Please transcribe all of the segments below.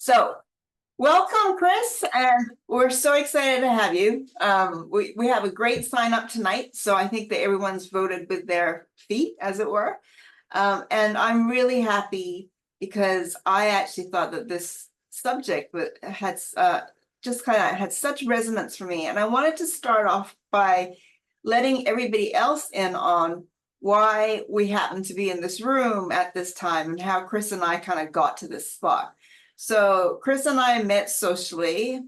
So, welcome, Chris, and we're so excited to have you. We have a great sign up tonight, so I think that everyone's voted with their feet, as it were. And I'm really happy because I actually thought that this subject had just kind of had such resonance for me, and I wanted to start off by letting everybody else in on why we happen to be in this room at this time and how Chris and I kind of got to this spot. So Chris and I met socially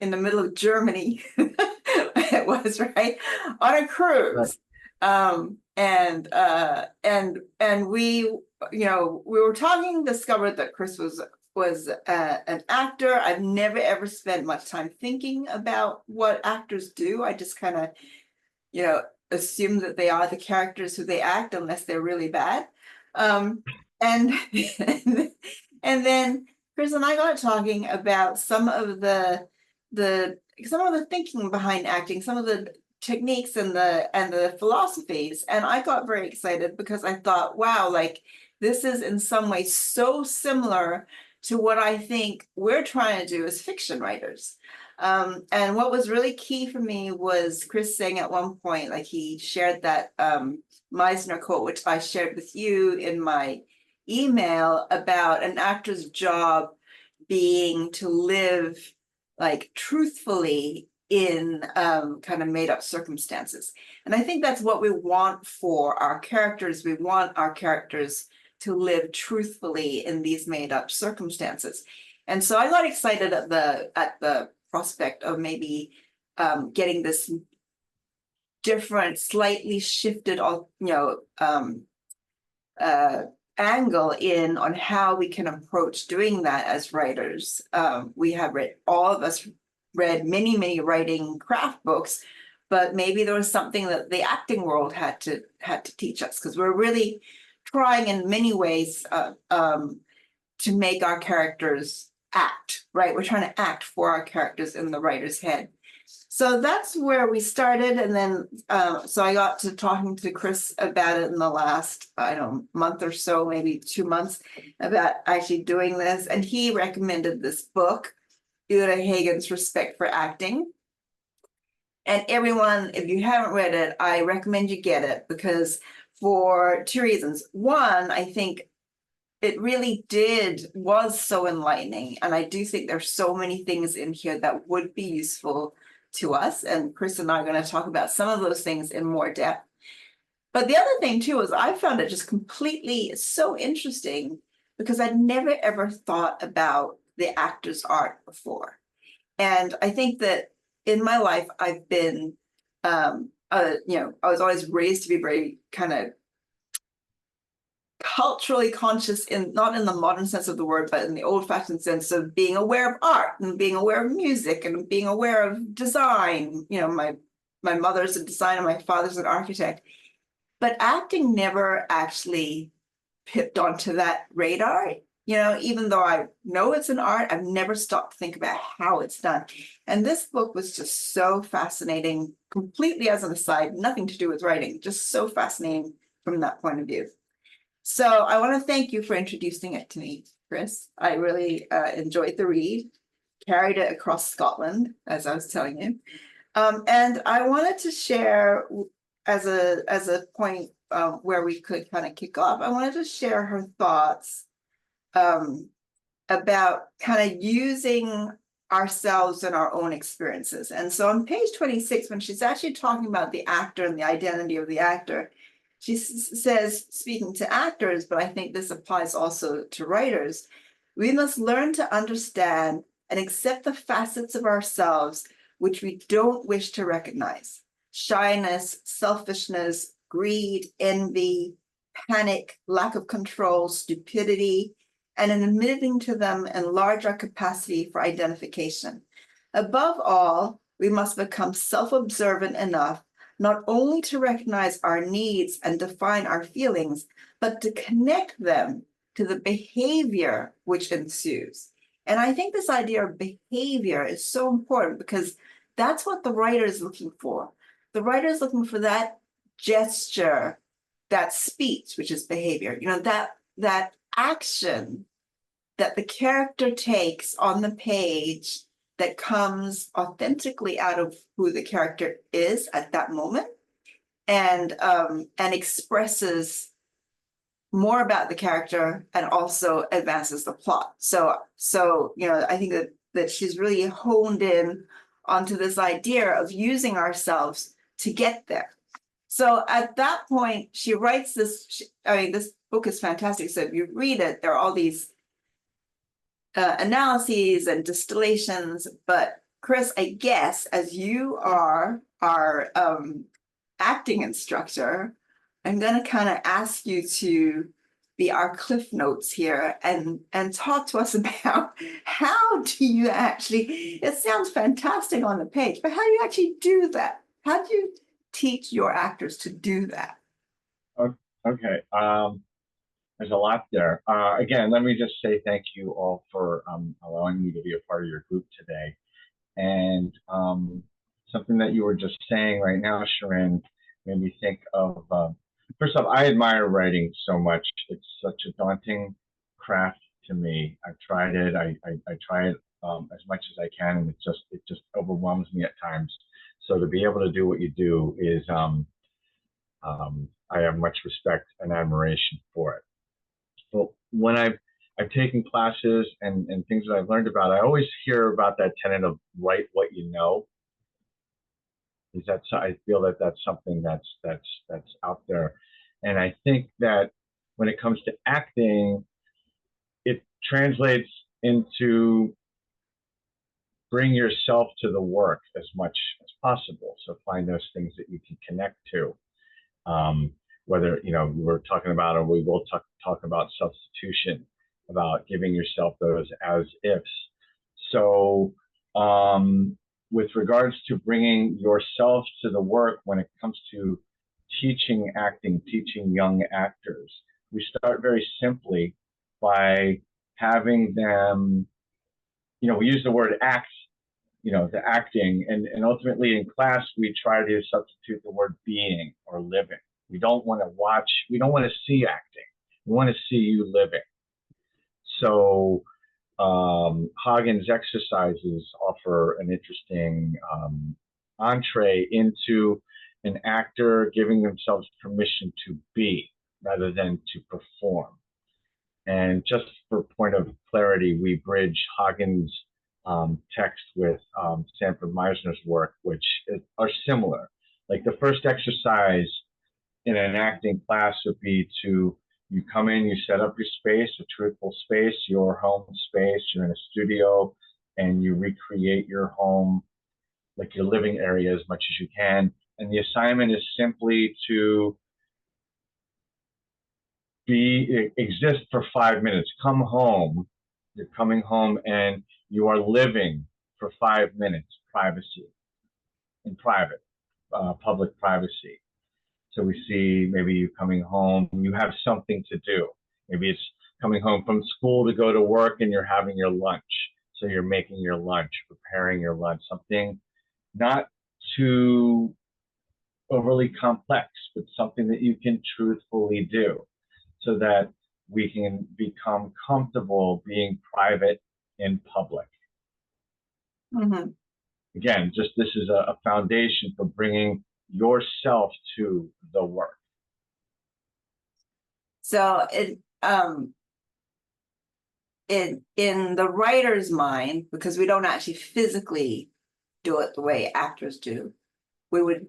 in the middle of Germany. It was right on a cruise, and we were talking. Discovered that Chris was an actor. I've never ever spent much time thinking about what actors do. I just kind of assume that they are the characters who they act unless they're really bad. And and then Chris and I got talking about some of the thinking behind acting, some of the techniques and the philosophies. And I got very excited because I thought, wow, like this is in some way so similar to what I think we're trying to do as fiction writers. And what was really key for me was Chris saying at one point, like he shared that Meisner quote, which I shared with you in my email, about an actor's job being to live like truthfully in kind of made up circumstances. And I think that's what we want for our characters. We want our characters to live truthfully in these made up circumstances. And so I got excited at the prospect of maybe getting this different, slightly shifted, angle in on how we can approach doing that as writers. We have read, all of us read many writing craft books, but maybe there was something that the acting world had to teach us, because we're really trying in many ways to make our characters act, right? We're trying to act for our characters in the writer's head. So that's where we started. And then, so I got to talking to Chris about it in the last, month or so, maybe 2 months, about actually doing this. And he recommended this book, Uta Hagen's Respect for Acting. And everyone, if you haven't read it, I recommend you get it, because for two reasons. One, I think it really was so enlightening. And I do think there's so many things in here that would be useful to us. And Chris and I are going to talk about some of those things in more depth. But the other thing too is I found it just completely so interesting, because I'd never ever thought about the actor's art before. And I think that in my life, I've been, I was always raised to be very kind of culturally conscious, in not in the modern sense of the word, but in the old-fashioned sense of being aware of art and being aware of music and being aware of design. My mother's a designer, my father's an architect, but acting never actually pipped onto that radar. Even though I know it's an art, I've never stopped to think about how it's done. And this book was just so fascinating, completely as an aside, nothing to do with writing, just so fascinating from that point of view. So I want to thank you for introducing it to me, Chris. I really enjoyed the read, carried it across Scotland, as I was telling you. And I wanted to share, as a point where we could kind of kick off, I wanted to share her thoughts about kind of using ourselves and our own experiences. And so on page 26, when she's actually talking about the actor and the identity of the actor, she says, speaking to actors, but I think this applies also to writers, we must learn to understand and accept the facets of ourselves which we don't wish to recognize: shyness, selfishness, greed, envy, panic, lack of control, stupidity, and in admitting to them, enlarge our capacity for identification. Above all, we must become self-observant enough not only to recognize our needs and define our feelings, but to connect them to the behavior which ensues. And I think this idea of behavior is so important, because that's what the writer is looking for. The writer is looking for that gesture, that speech, which is behavior, that action that the character takes on the page that comes authentically out of who the character is at that moment, and expresses more about the character and also advances the plot. So I think that she's really honed in onto this idea of using ourselves to get there. So at that point, she writes this. This book is fantastic. So if you read it, there are all these analyses and distillations. But Chris, I guess as you are our acting instructor, I'm going to kind of ask you to be our cliff notes here and talk to us about how do you actually, it sounds fantastic on the page, but how do you actually do that? How do you teach your actors to do that? Okay. There's a lot there. Again, let me just say thank you all for allowing me to be a part of your group today. And something that you were just saying right now, Shirin, made me think of, first off, I admire writing so much. It's such a daunting craft to me. I've tried it. I try it as much as I can, and it just overwhelms me at times. So to be able to do what you do is, I have much respect and admiration for it. But when I've taken classes and things that I've learned about, I always hear about that tenet of write what you know. I feel that that's something that's out there, and I think that when it comes to acting, it translates into bring yourself to the work as much as possible. So find those things that you can connect to. Whether we were talking about, or we will talk about substitution, about giving yourself those as ifs. So with regards to bringing yourself to the work, when it comes to teaching acting, teaching young actors, we start very simply by having them, we use the word act, the acting, and ultimately in class, we try to substitute the word being or living. We don't want to watch, we don't want to see acting. We want to see you living. So Hagen's exercises offer an interesting entree into an actor giving themselves permission to be rather than to perform. And just for point of clarity, we bridge Hagen's text with Sanford Meisner's work, which are similar. Like the first exercise in an acting class would be you come in, you set up your space, a truthful space, your home space, you're in a studio, and you recreate your home, like your living area as much as you can. And the assignment is simply to exist for 5 minutes. Come home, you're coming home and you are living for 5 minutes, privacy, in private, public privacy. So we see maybe you coming home, you have something to do. Maybe it's coming home from school to go to work and you're having your lunch. So you're making your lunch, preparing your lunch, something not too overly complex, but something that you can truthfully do so that we can become comfortable being private in public. Mm-hmm. Again, just this is a foundation for bringing yourself to the work. So in the writer's mind, because we don't actually physically do it the way actors do, we would,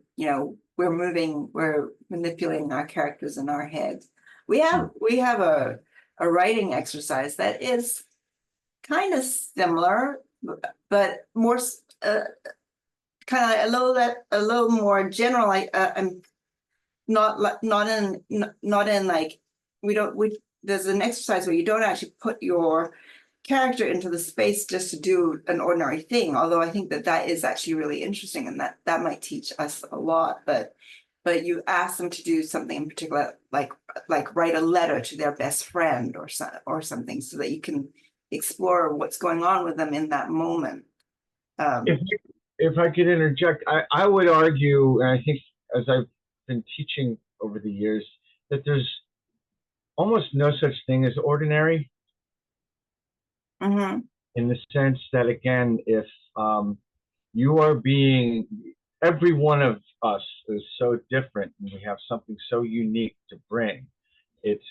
we're manipulating our characters in our heads. We have a writing exercise that is kind of similar, but more kind of a little more general. Not in like there's an exercise where you don't actually put your character into the space just to do an ordinary thing. Although I think that is actually really interesting, and that might teach us a lot. But you ask them to do something in particular, like write a letter to their best friend or something, so that you can explore what's going on with them in that moment. If I could interject, I would argue, and I think as I've been teaching over the years, that there's almost no such thing as ordinary. Mm-hmm. in the sense that, again, if you are being, every one of us is so different, and we have something so unique to bring. It's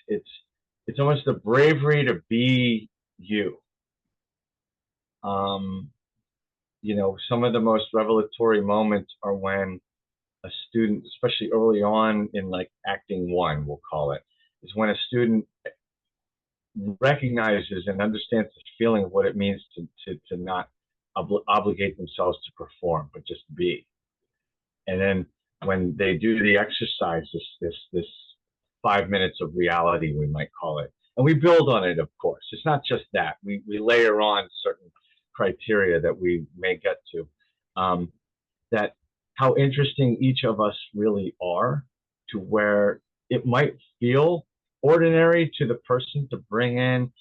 almost the bravery to be you. Um, some of the most revelatory moments are when a student, especially early on in like acting one, we'll call it, is when a student recognizes and understands the feeling of what it means to not obligate themselves to perform, but just be. And then when they do the exercise, this 5 minutes of reality, we might call it, and we build on it. Of course, it's not just that we layer on certain criteria that we may get to. That how interesting each of us really are, to where it might feel ordinary to the person to bring in.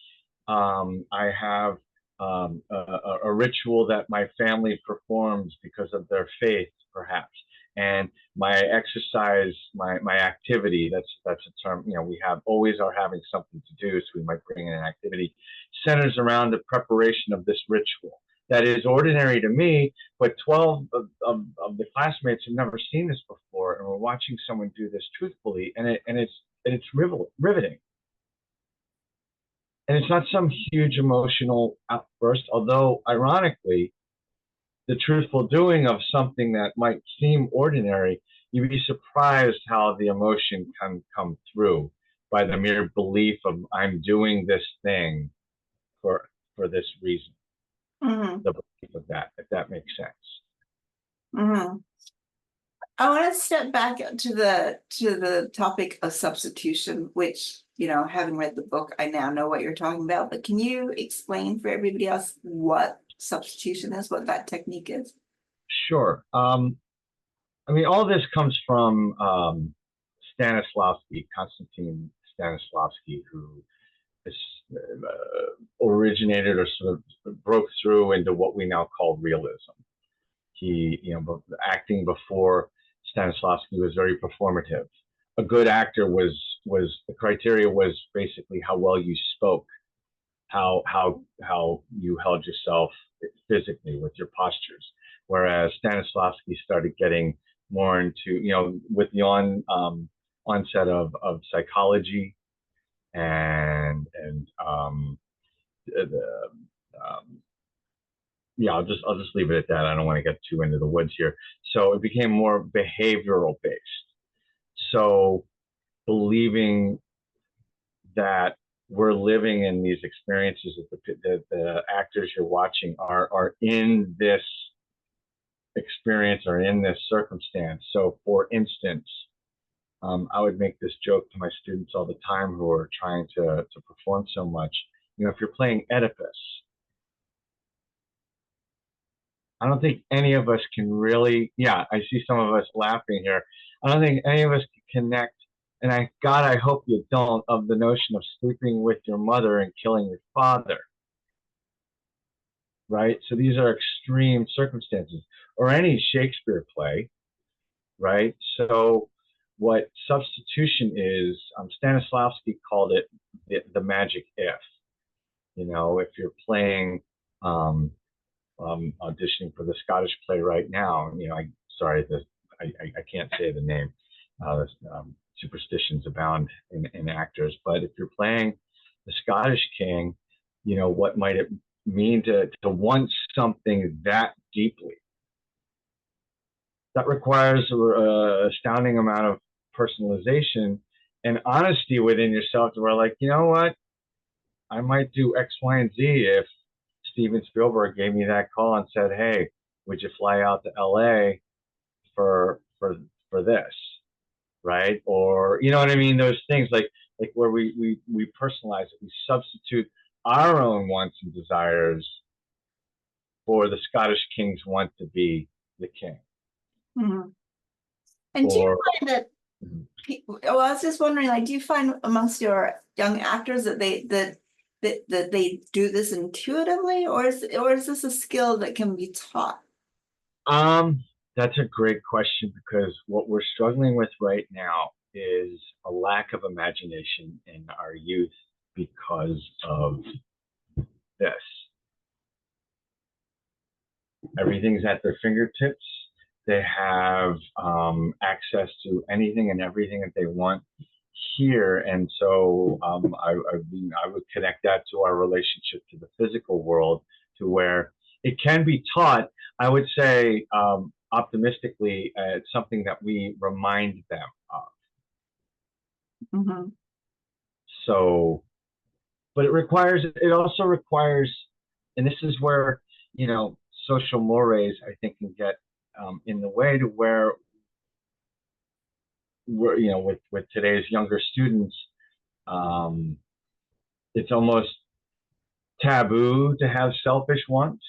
I have a ritual that my family performs because of their faith, perhaps, and my exercise, my activity. That's a term. We have always are having something to do, so we might bring in an activity centers around the preparation of this ritual that is ordinary to me, but 12 of the classmates have never seen this before, and we're watching someone do this truthfully, and it's riveting. And it's not some huge emotional outburst, although ironically, the truthful doing of something that might seem ordinary, you'd be surprised how the emotion can come through by the mere belief of I'm doing this thing for this reason. Mm-hmm. The belief of that, if that makes sense. Mm-hmm. I want to step back to the topic of substitution, which, having read the book, I now know what you're talking about. But can you explain for everybody else what substitution is, what that technique is? Sure. I mean, all this comes from Konstantin Stanislavski, who is, originated or sort of broke through into what we now call realism. He, acting before Stanislavski was very performative. A good actor was the criteria was basically how well you spoke, how you held yourself physically with your postures. Whereas Stanislavski started getting more into, with the onset of psychology and the yeah, I'll just leave it at that. I don't want to get too into the woods here. So it became more behavioral based. So believing that we're living in these experiences, that the actors you're watching are in this experience or in this circumstance. So, for instance, I would make this joke to my students all the time who are trying to perform so much. If you're playing Oedipus, I don't think any of us can really, yeah, I see some of us laughing here. I don't think any of us can connect, and I hope you don't, of the notion of sleeping with your mother and killing your father, right? So these are extreme circumstances, or any Shakespeare play, right? So what substitution is, Stanislavski called it the magic if. If you're playing, auditioning for the Scottish play right now. I can't say the name. Superstitions abound in actors, but if you're playing the Scottish king, what might it mean to want something that deeply? That requires an astounding amount of personalization and honesty within yourself to where, like, you know what, I might do X, Y, and Z if Steven Spielberg gave me that call and said, "Hey, would you fly out to LA for this?" Right? Or you know what I mean? Those things like where we personalize it, we substitute our own wants and desires for the Scottish king's want to be the king. Mm-hmm. And do you Or find that well, I was just wondering, like, do you find amongst your young actors that they do this intuitively, or is this a skill that can be taught? that's a great question, because what we're struggling with right now is a lack of imagination in our youth because of this. Everything's at their fingertips. They have access to anything and everything that they want here. And so I would connect that to our relationship to the physical world, to where it can be taught. I would say optimistically, it's something that we remind them of. Mhm. So, but it also requires, and this is where, you know, social mores, I think, can get in the way, to where we're, you know, with today's younger students, um, it's almost taboo to have selfish wants,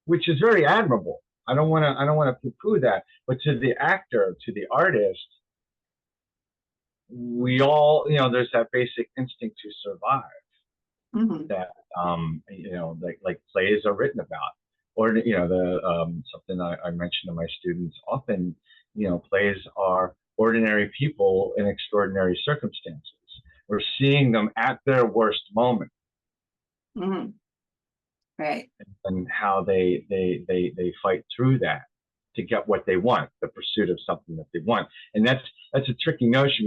which is very admirable. I don't want to poo-poo that, but to the actor, to the artist, we all, you know, there's that basic instinct to survive Mhm. that, you know, like plays are written about, or, you know, the something I mention to my students often, you know, plays are ordinary people in extraordinary circumstances. We're seeing them at their worst moment, Mhm. Right. and how they fight through that to get what they want, the pursuit of something that they want. And that's a tricky notion,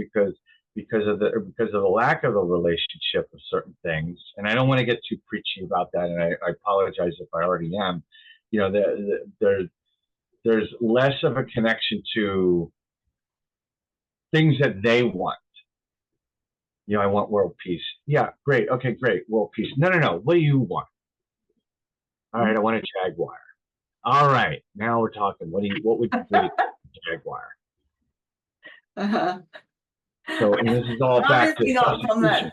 because of the lack of a relationship with certain things. And I don't want to get too preachy about that, and I apologize if I already am. You know, there's less of a connection to things that they want. You know, I want world peace. Yeah, great. Okay, great. World peace. No, no, no. What do you want? All right, I want a Jaguar. All right, now we're talking. What would you breed a Jaguar? Uh-huh. So, and this is all back to Obviously not from substitution.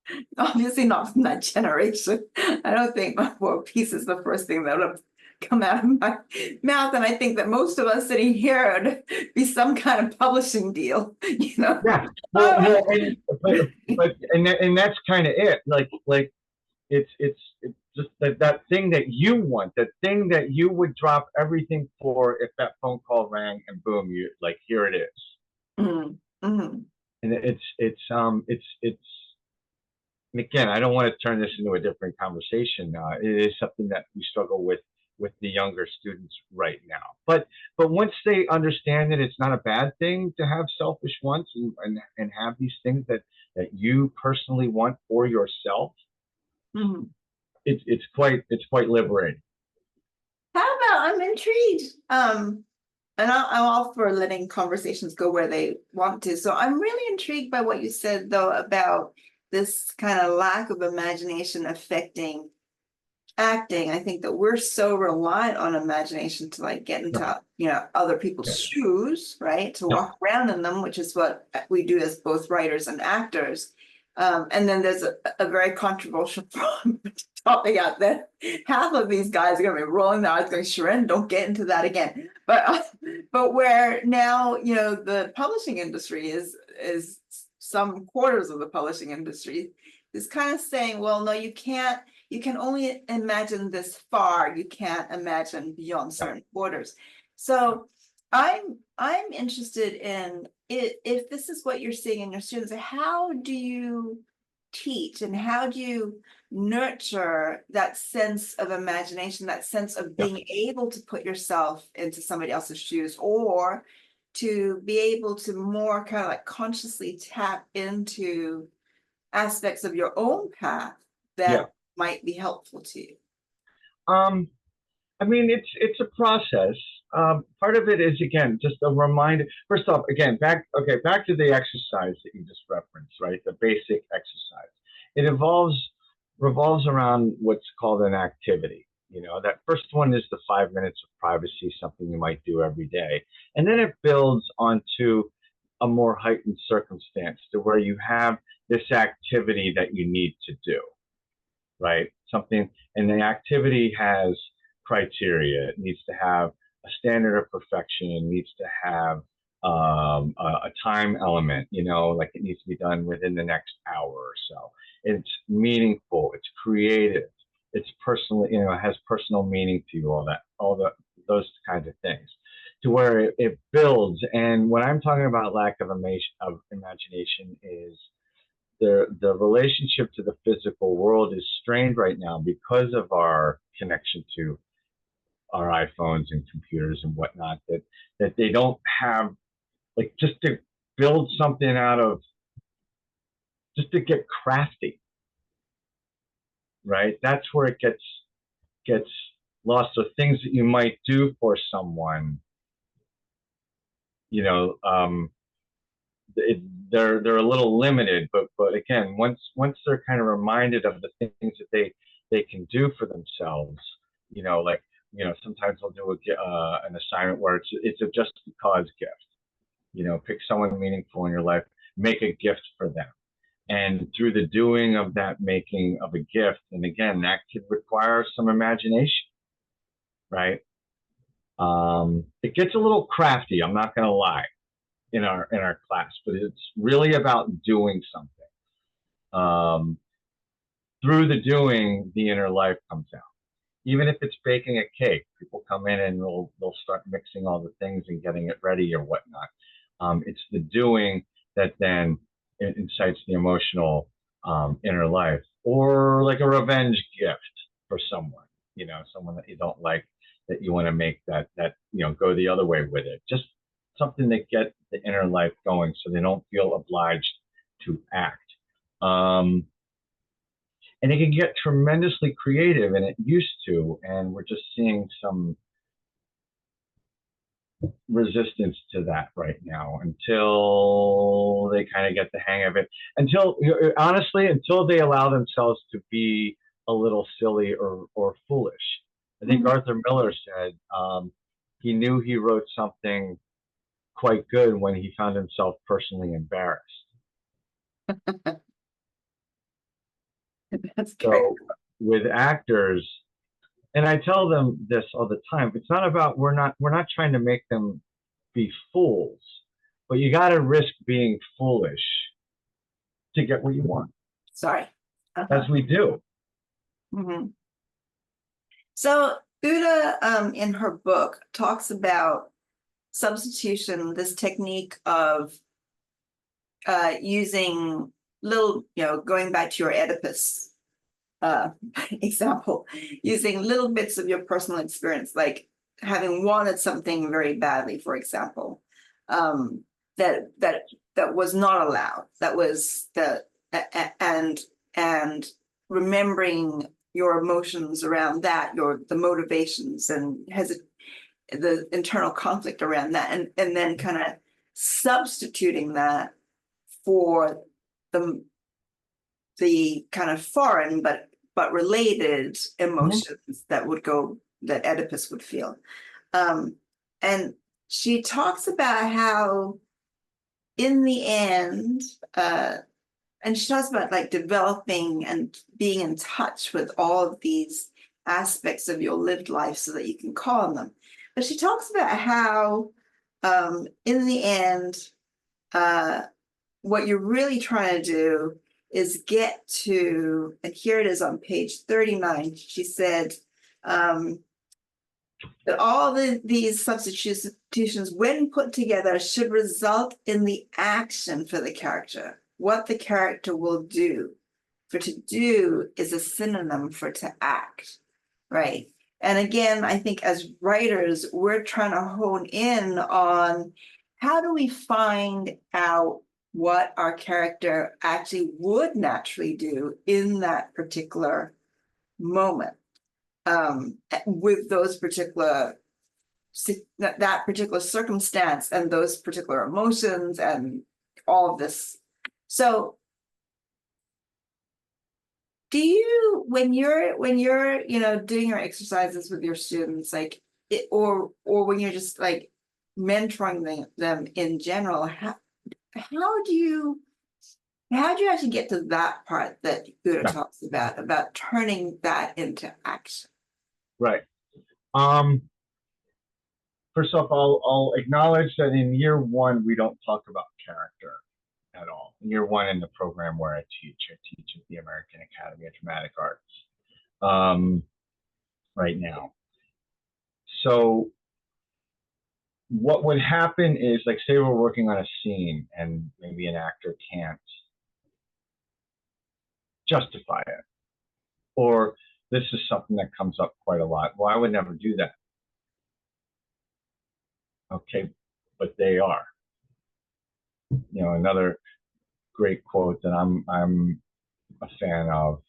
that, obviously not from that generation. I don't think my world peace is the first thing that would have come out of my mouth. And I think that most of us sitting here would be some kind of publishing deal, you know? Yeah. Oh, And and that's kind of it. Like it's just that thing that you want, that thing that you would drop everything for if that phone call rang and boom, you like, here it is. mm, mhm. And it's and again, I don't want to turn this into a different conversation. It is something that we struggle with the younger students right now. But once they understand that it's not a bad thing to have selfish wants, and have these things that you personally want for yourself, Mhm. it's quite liberating. How about, I'm intrigued. And I'm all for letting conversations go where they want to. So I'm really intrigued by what you said, though, about this kind of lack of imagination affecting acting. I think that we're so reliant on imagination to like get Yeah, into, you know, other people's yeah, shoes, right? To yeah, walk around in them, which is what we do as both writers and actors. And then there's a very controversial topic out there. Half of these guys are going to be rolling their eyes, going, "Shirin, don't get into that again." But where now, you know, the publishing industry is some quarters of the publishing industry is kind of saying, "Well, no, you can't. You can only imagine this far. You can't imagine beyond yeah, certain borders." yeah. So I'm interested in, if this is what you're seeing in your students, how do you teach and how do you nurture that sense of imagination, that sense of Yeah. being able to put yourself into somebody else's shoes, or to be able to more kind of like consciously tap into aspects of your own path Yeah. that might be helpful to you? Um, I mean, it's a process. Part of it is, again, just a reminder. First off, again, back to the exercise that you just referenced, right? The basic exercise. It revolves around what's called an activity. You know, that first one is the 5 minutes of privacy, something you might do every day, and then it builds onto a more heightened circumstance, to where you have this activity that you need to do, right? Something, and the activity has criteria. It needs to have a standard of perfection. It needs to have a time element, you know, like it needs to be done within the next hour or so. It's meaningful. It's creative. It's personal, you know, it has personal meaning to you, those kinds of things, to where it builds. And when I'm talking about lack of imagination is the relationship to the physical world is strained right now because of our connection to our iPhones and computers and whatnot, that they don't have, like, just to build something out of, just to get crafty, right? That's where it gets lost. So things that you might do for someone, you know, it, they're a little limited, but again, once they're kind of reminded of the things that they can do for themselves, you know, like, you know, sometimes they'll do an assignment where it's a just because gift. You know, pick someone meaningful in your life, make a gift for them, and through the doing of that making of a gift, and again, that could require some imagination, right? It gets a little crafty. I'm not going to lie in our class, but it's really about doing something. Um, Through the doing, the inner life comes out. Even if it's baking a cake, people come in and they'll start mixing all the things and getting it ready or whatnot. It's the doing that then incites the emotional inner life, or like a revenge gift for someone, you know, someone that you don't like, that you want to make that you know, go the other way with it. Just something that get the inner life going, so they don't feel obliged to act. And it can get tremendously creative, and it used to, and we're just seeing some resistance to that right now until they kind of get the hang of it, until, honestly, until they allow themselves to be a little silly or foolish. I think Mhm. Arthur Miller said he knew he wrote something quite good when he found himself personally embarrassed. That's great. So with actors, and I tell them this all the time, it's not about, we're not trying to make them be fools, but you got to risk being foolish to get what you want, Sorry. as Uh-huh. we do. Mhm. So Uda, in her book, talks about substitution, this technique of using little, going back to your Oedipus uh, example, using little bits of your personal experience, like having wanted something very badly, for example, um, that was not allowed. That was and and remembering your emotions around that, the motivations and the internal conflict around that, and then kind of substituting that for the kind of foreign but related Mhm. emotions that Oedipus would feel. Um, and she talks about how in the end, uh, and she talks about like developing and being in touch with all of these aspects of your lived life so that you can call on them. But she talks about how in the end, uh, what you're really trying to do is get to, and here it is on page 39, she said, that all these substitutions, when put together, should result in the action for the character, what the character will do. For to do is a synonym for to act, right? And again, I think as writers, we're trying to hone in on how do we find out what our character actually would naturally do in that particular moment, with those particular that particular circumstance and those particular emotions and all of this. So do you, when you're doing your exercises with your students, like or when you're just like mentoring them in general, how do you actually get to that part that Buddha Yeah, talks about turning that into action? right. Um, First off, I'll acknowledge that in year one we don't talk about character at all. In year one in the program where I teach at the American Academy of Dramatic Arts right now. So what would happen is, like, say we're working on a scene and maybe an actor can't justify it, or this is something that comes up quite a lot. Well, I would never do that. Okay, but they are. Another great quote that I'm a fan of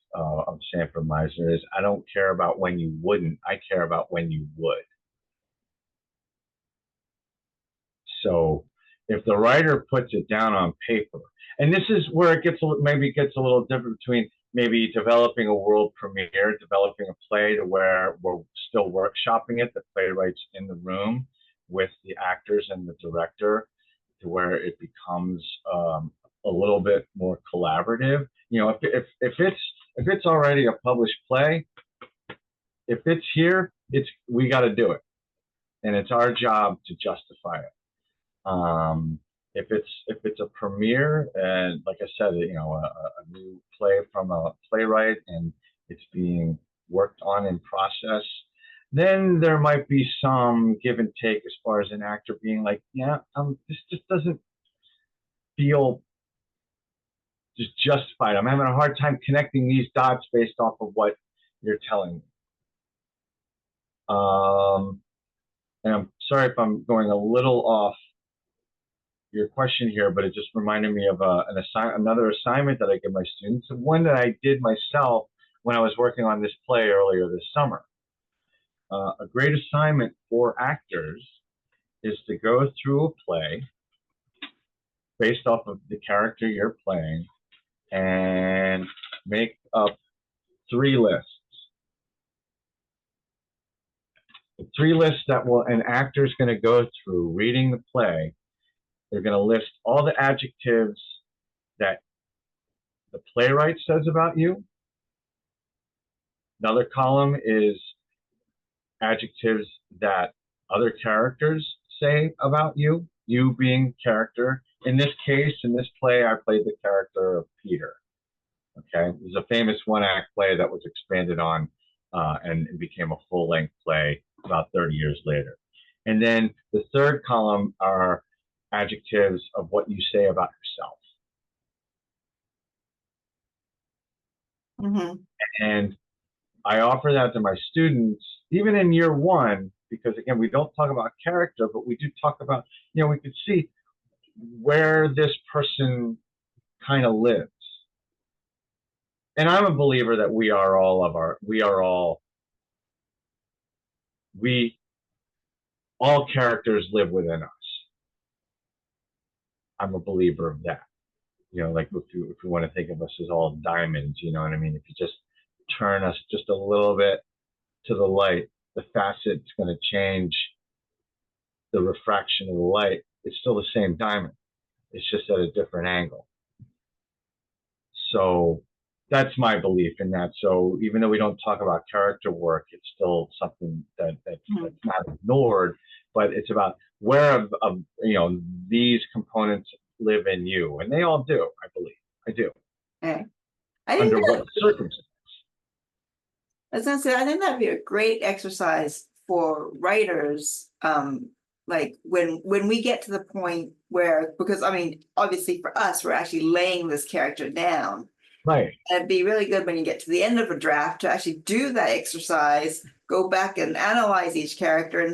Sanford Meisner is, I don't care about when you wouldn't, I care about when you would. So if the writer puts it down on paper, and this is where it maybe gets a little different between maybe developing a world premiere, developing a play to where we're still workshopping it, the playwright's in the room with the actors and the director, to where it becomes a little bit more collaborative. If it's already a published play, if it's here, we got to do it, and it's our job to justify it. If it's a premiere, and like I said, a new play from a playwright, and it's being worked on in process, then there might be some give and take as far as an actor being like, yeah, this just doesn't feel just justified. I'm having a hard time connecting these dots based off of what you're telling me. And I'm sorry if I'm going a little off your question here, but it just reminded me of another assignment that I give my students, one that I did myself when I was working on this play earlier this summer. A great assignment for actors is to go through a play based off of the character you're playing and make up 3 lists. The 3 lists that an actor's going to go through reading the play. They're going to list all the adjectives that the playwright says about you. Another column is adjectives that other characters say about you, you being character. In this case, in this play, I played the character of Peter. Okay, this is a famous one-act play that was expanded on and became a full-length play about 30 years later. And then the third column are adjectives of what you say about yourself. And I offer that to my students, even in year 1, because again, we don't talk about character, but we do talk about, we could see where this person kind of lives. And I'm a believer that all characters live within us. I'm a believer of that. Like if you want to think of us as all diamonds, you know what I mean? If you just turn us just a little bit to the light, the facet's going to change the refraction of the light. It's still the same diamond. It's just at a different angle. So that's my belief in that. So even though we don't talk about character work, it's still something that's not ignored, but it's about where these components live in you, and they all do. I believe. I do. Okay. Under what circumstances? I was gonna say, I think that'd be a great exercise for writers. Like when we get to the point where, because I mean, obviously for us, we're actually laying this character down. Right. And it'd be really good when you get to the end of a draft to actually do that exercise, go back and analyze each character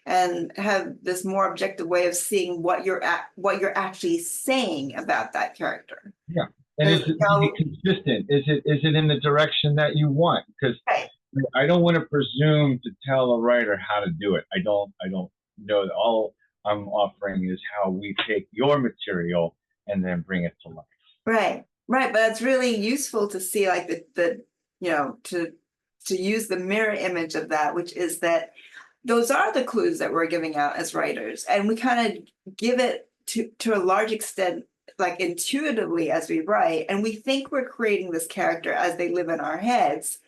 and have this more objective way of seeing what you're actually saying about that character. Yeah. And is it to be consistent? Is it in the direction that you want? Because I don't want to presume to tell a writer how to do it. I don't know that. All I'm offering is how we take your material and then bring it to life. Right. Right. But it's really useful to see like to use the mirror image of that, which is that those are the clues that we're giving out as writers. And we kind of give it to a large extent, like intuitively as we write. And we think we're creating this character as they live in our heads.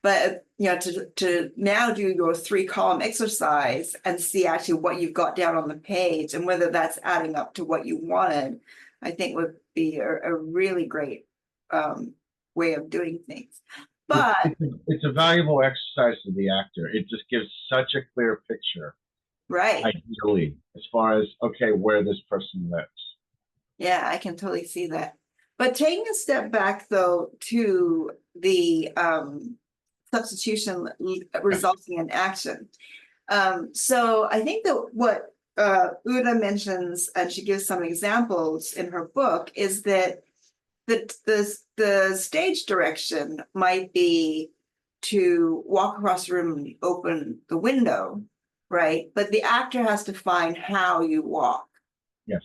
But to now do your 3-column exercise and see actually what you've got down on the page and whether that's adding up to what you wanted, I think would be a really great way of doing things. But it's a valuable exercise to the actor. It just gives such a clear picture, right? Ideally, as far as where this person lives. Yeah, I can totally see that. But taking a step back though to the substitution resulting in action. So I think that what Una mentions, and she gives some examples in her book, is that the stage direction might be to walk across the room and open the window, right? But the actor has to find how you walk. Yes.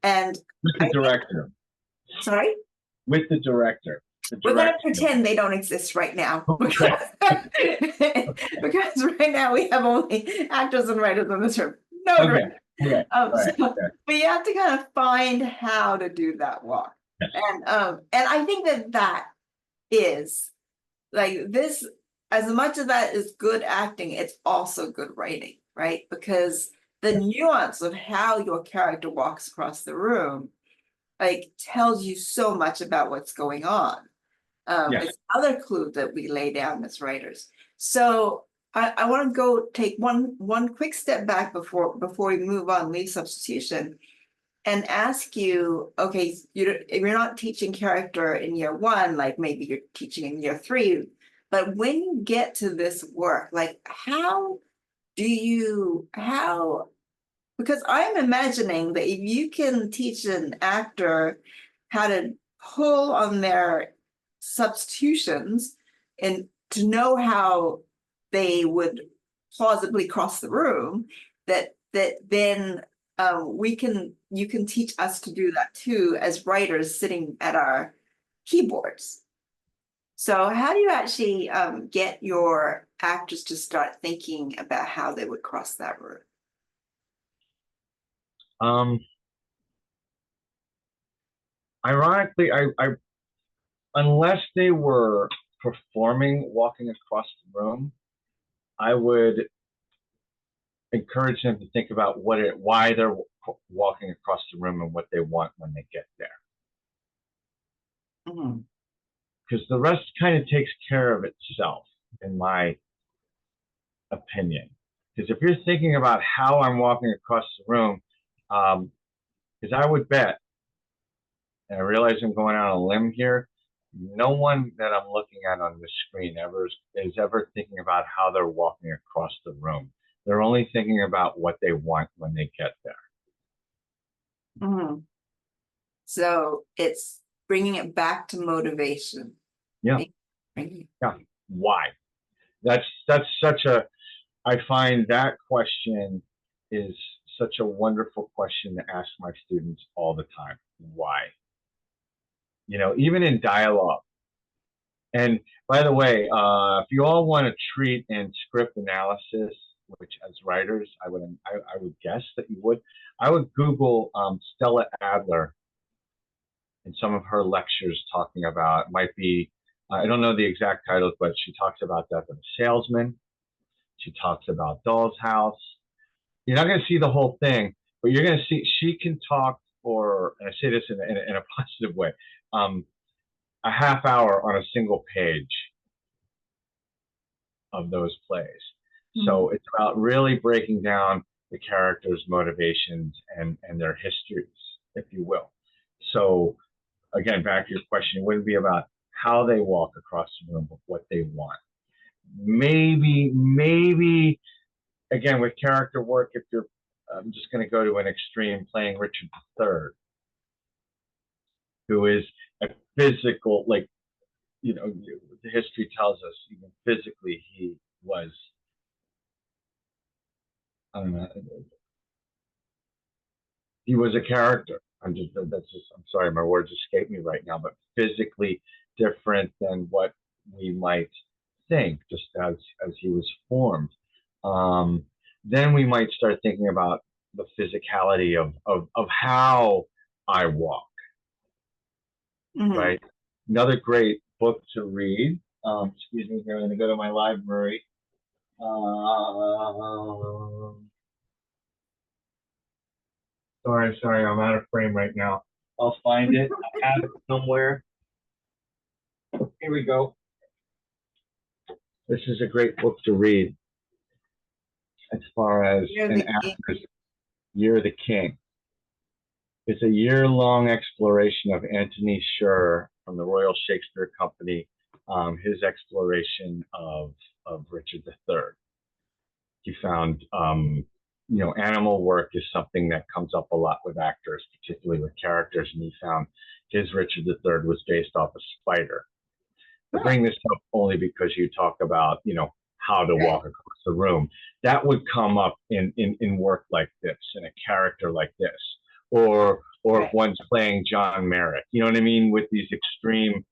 And With the director. Sorry? With the director. We're going to pretend they don't exist right now. Okay. Because right now we have only actors and writers in this room. No Okay. director. Okay. Right. So, Okay. but you have to kind of find how to do that walk. Yes. And I think that is like this, as much as that is good acting, it's also good writing, right? Because the nuance of how your character walks across the room, like, tells you so much about what's going on. Yes. It's another clue that we lay down as writers. So I want to go take one quick step back before we move on, leave substitution, and ask you, okay, you're not teaching character in year one, like maybe you're teaching in year three, but when you get to this work, like how, because I'm imagining that if you can teach an actor how to pull on their substitutions and to know how they would plausibly cross the room, that then you can teach us to do that too as writers sitting at our keyboards. So how do you actually get your actors to start thinking about how they would cross that room? Ironically, I unless they were performing walking across the room, I would encourage them to think about why they're walking across the room and what they want when they get there. Because the rest kind of takes care of itself, in my opinion. Because if you're thinking about how I'm walking across the room, because I would bet, and I realize I'm going out on a limb here, no one that I'm looking at on the screen is ever thinking about how they're walking across the room. They're only thinking about what they want when they get there. So it's bringing it back to motivation. Yeah. Yeah. Why? That's such a, I find that question is such a wonderful question to ask my students all the time. Why? You know, even in dialogue. And by the way, if you all want to treat in script analysis, which as writers, I would guess that you would, I would Google Stella Adler and some of her lectures talking about, might be, I don't know the exact titles, but she talks about Death of a Salesman. She talks about Doll's House. You're not going to see the whole thing, but you're going to see, she can talk for, and I say this in a positive way, a half hour on a single page of those plays. So it's about really breaking down the characters' motivations and their histories, if you will. So again, back to your question, it wouldn't be about how they walk across the room, but what they want. Maybe, again, with character work, if you're, I'm just going to go to an extreme, playing Richard III, who is a physical, like, you know, the history tells us, even physically, he was, I don't know, he was a character. I'm sorry, my words escape me right now, but physically different than what we might think, just as he was formed. Then we might start thinking about the physicality of how I walk, right? Another great book to read. Excuse me here, I'm gonna go to my library. Sorry, I'm out of frame right now. I'll find it. I have it somewhere. Here we go. This is a great book to read as far as an actor's Year of the King. It's a year-long exploration of Anthony Scher from the Royal Shakespeare Company, his exploration of Richard III. he found, animal work is something that comes up a lot with actors, particularly with characters. And he found his Richard III was based off a spider. I Right, bring this up only because you talk about, how to right, walk across the room. That would come up in work like this, in a character like this, or if right, one's playing John Merrick. You know what I mean? With these extreme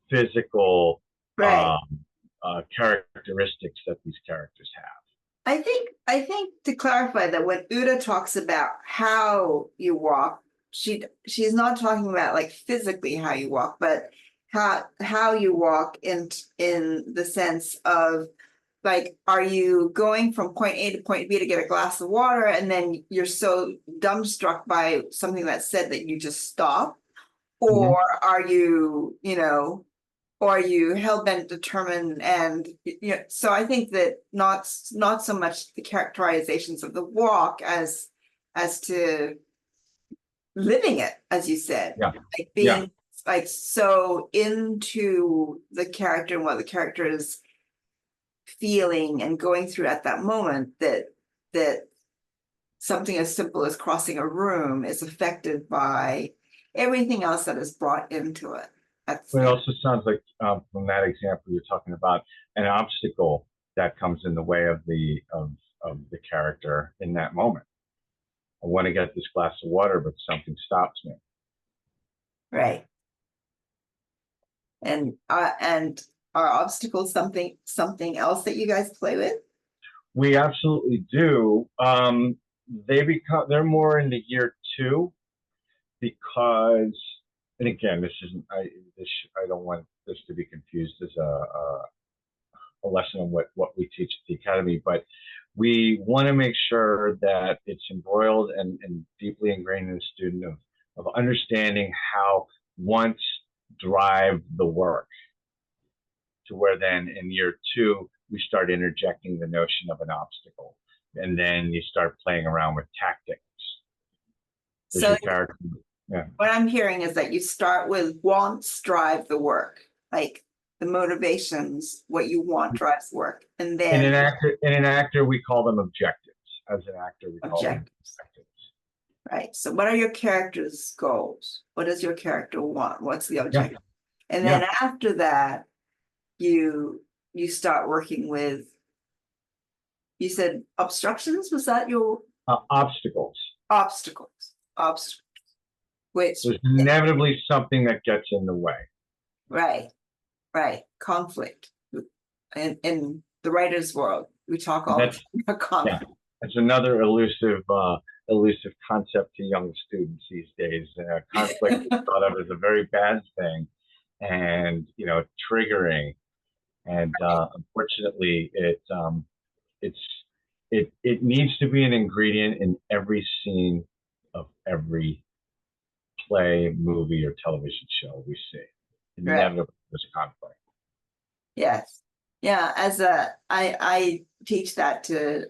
physical right. um, characteristics that these characters have. I think to clarify that when Uda talks about how you walk, she's not talking about like physically how you walk, but how you walk in the sense of like, are you going from point A to point B to get a glass of water, and then you're so dumbstruck by something that's said that you just stop? Mm-hmm. Or are you, or are you hell-bent determined? And so I think that not so much the characterizations of the walk as to living it, as you said, Yeah, like yeah. being like so into the character and what the character is feeling and going through at that moment, that something as simple as crossing a room is affected by everything else that is brought into it. That's But it also sounds like, from that example, you're talking about an obstacle that comes in the way of the character in that moment. I want to get this glass of water, but something stops me. right. And are obstacles something else that you guys play with? We absolutely do. They're more in the year two because, and again, this isn't I don't want this to be confused as a lesson on what we teach at the academy, but we want to make sure that it's embroiled and deeply ingrained in the student of understanding how wants drive the work, to where then in year two we start interjecting the notion of an obstacle, and then you start playing around with tactics. Does So your character? Yeah. what I'm hearing is that you start with wants drive the work, like the motivations, what you want drives work, and In then an actor, we call them objectives. As an actor, we call them objectives. objectives. Right. So what are your character's goals? What does your character want? What's the Yeah, objective? And then yeah. after that, you you start working with, you said obstructions, was that your Obstacles. obstacles? Obstacles, which There's inevitably something that gets in the way. right, right, conflict. In the writer's world, we talk And all the that's time about yeah. conflict. That's another elusive concept to young students these days. Conflict is thought of as a very bad thing, and triggering. And unfortunately, it's it needs to be an ingredient in every scene of every play, movie, or television show we see. Right. Inevitably, there's conflict. Yes. Yeah. I teach that to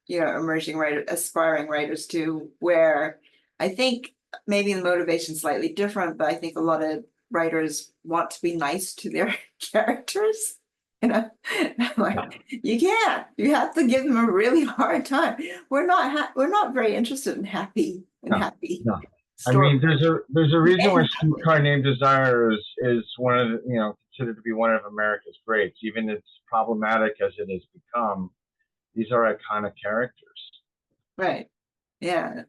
emerging writer, aspiring writers too, where I think maybe the motivation is slightly different, but I think a lot of writers want to be nice to their characters. I'm Yeah, like, you can't. You have to give them a really hard time. We're not very interested in no, happy no. I story. mean, there's a reason why And Streetcar Named Desire is one of the, considered to be one of America's greats, even as problematic as it has become. These are iconic characters. right. Yeah.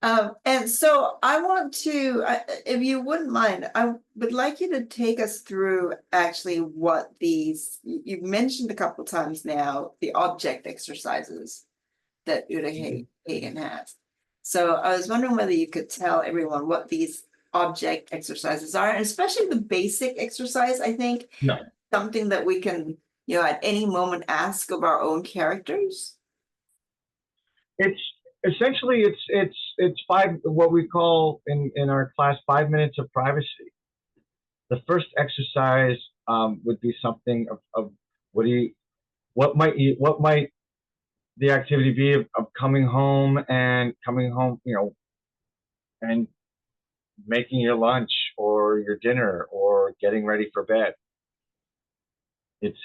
And so I want to, if you wouldn't mind, I would like you to take us through actually what you've mentioned a couple times now, the object exercises that Hagen has. So I was wondering whether you could tell everyone what these object exercises are, and especially the basic exercise, I think, Yeah, something that we can, at any moment ask of our own characters. it's essentially it's five, what we call in our class, 5 minutes of privacy. The first exercise would be something of what do you what might the activity be of coming home, and making your lunch or your dinner or getting ready for bed. It's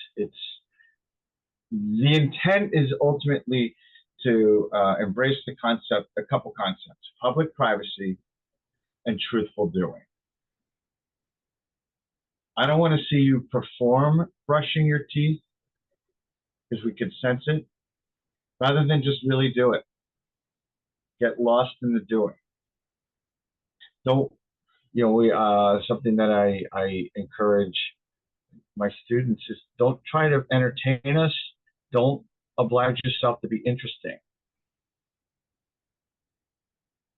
the intent is ultimately to embrace the concept, a couple concepts: public privacy and truthful doing. I don't want to see you perform brushing your teeth because we could sense it, rather than just really do it. Get lost in the doing. Don't, we something that I encourage my students is, don't try to entertain us. Don't oblige yourself to be interesting.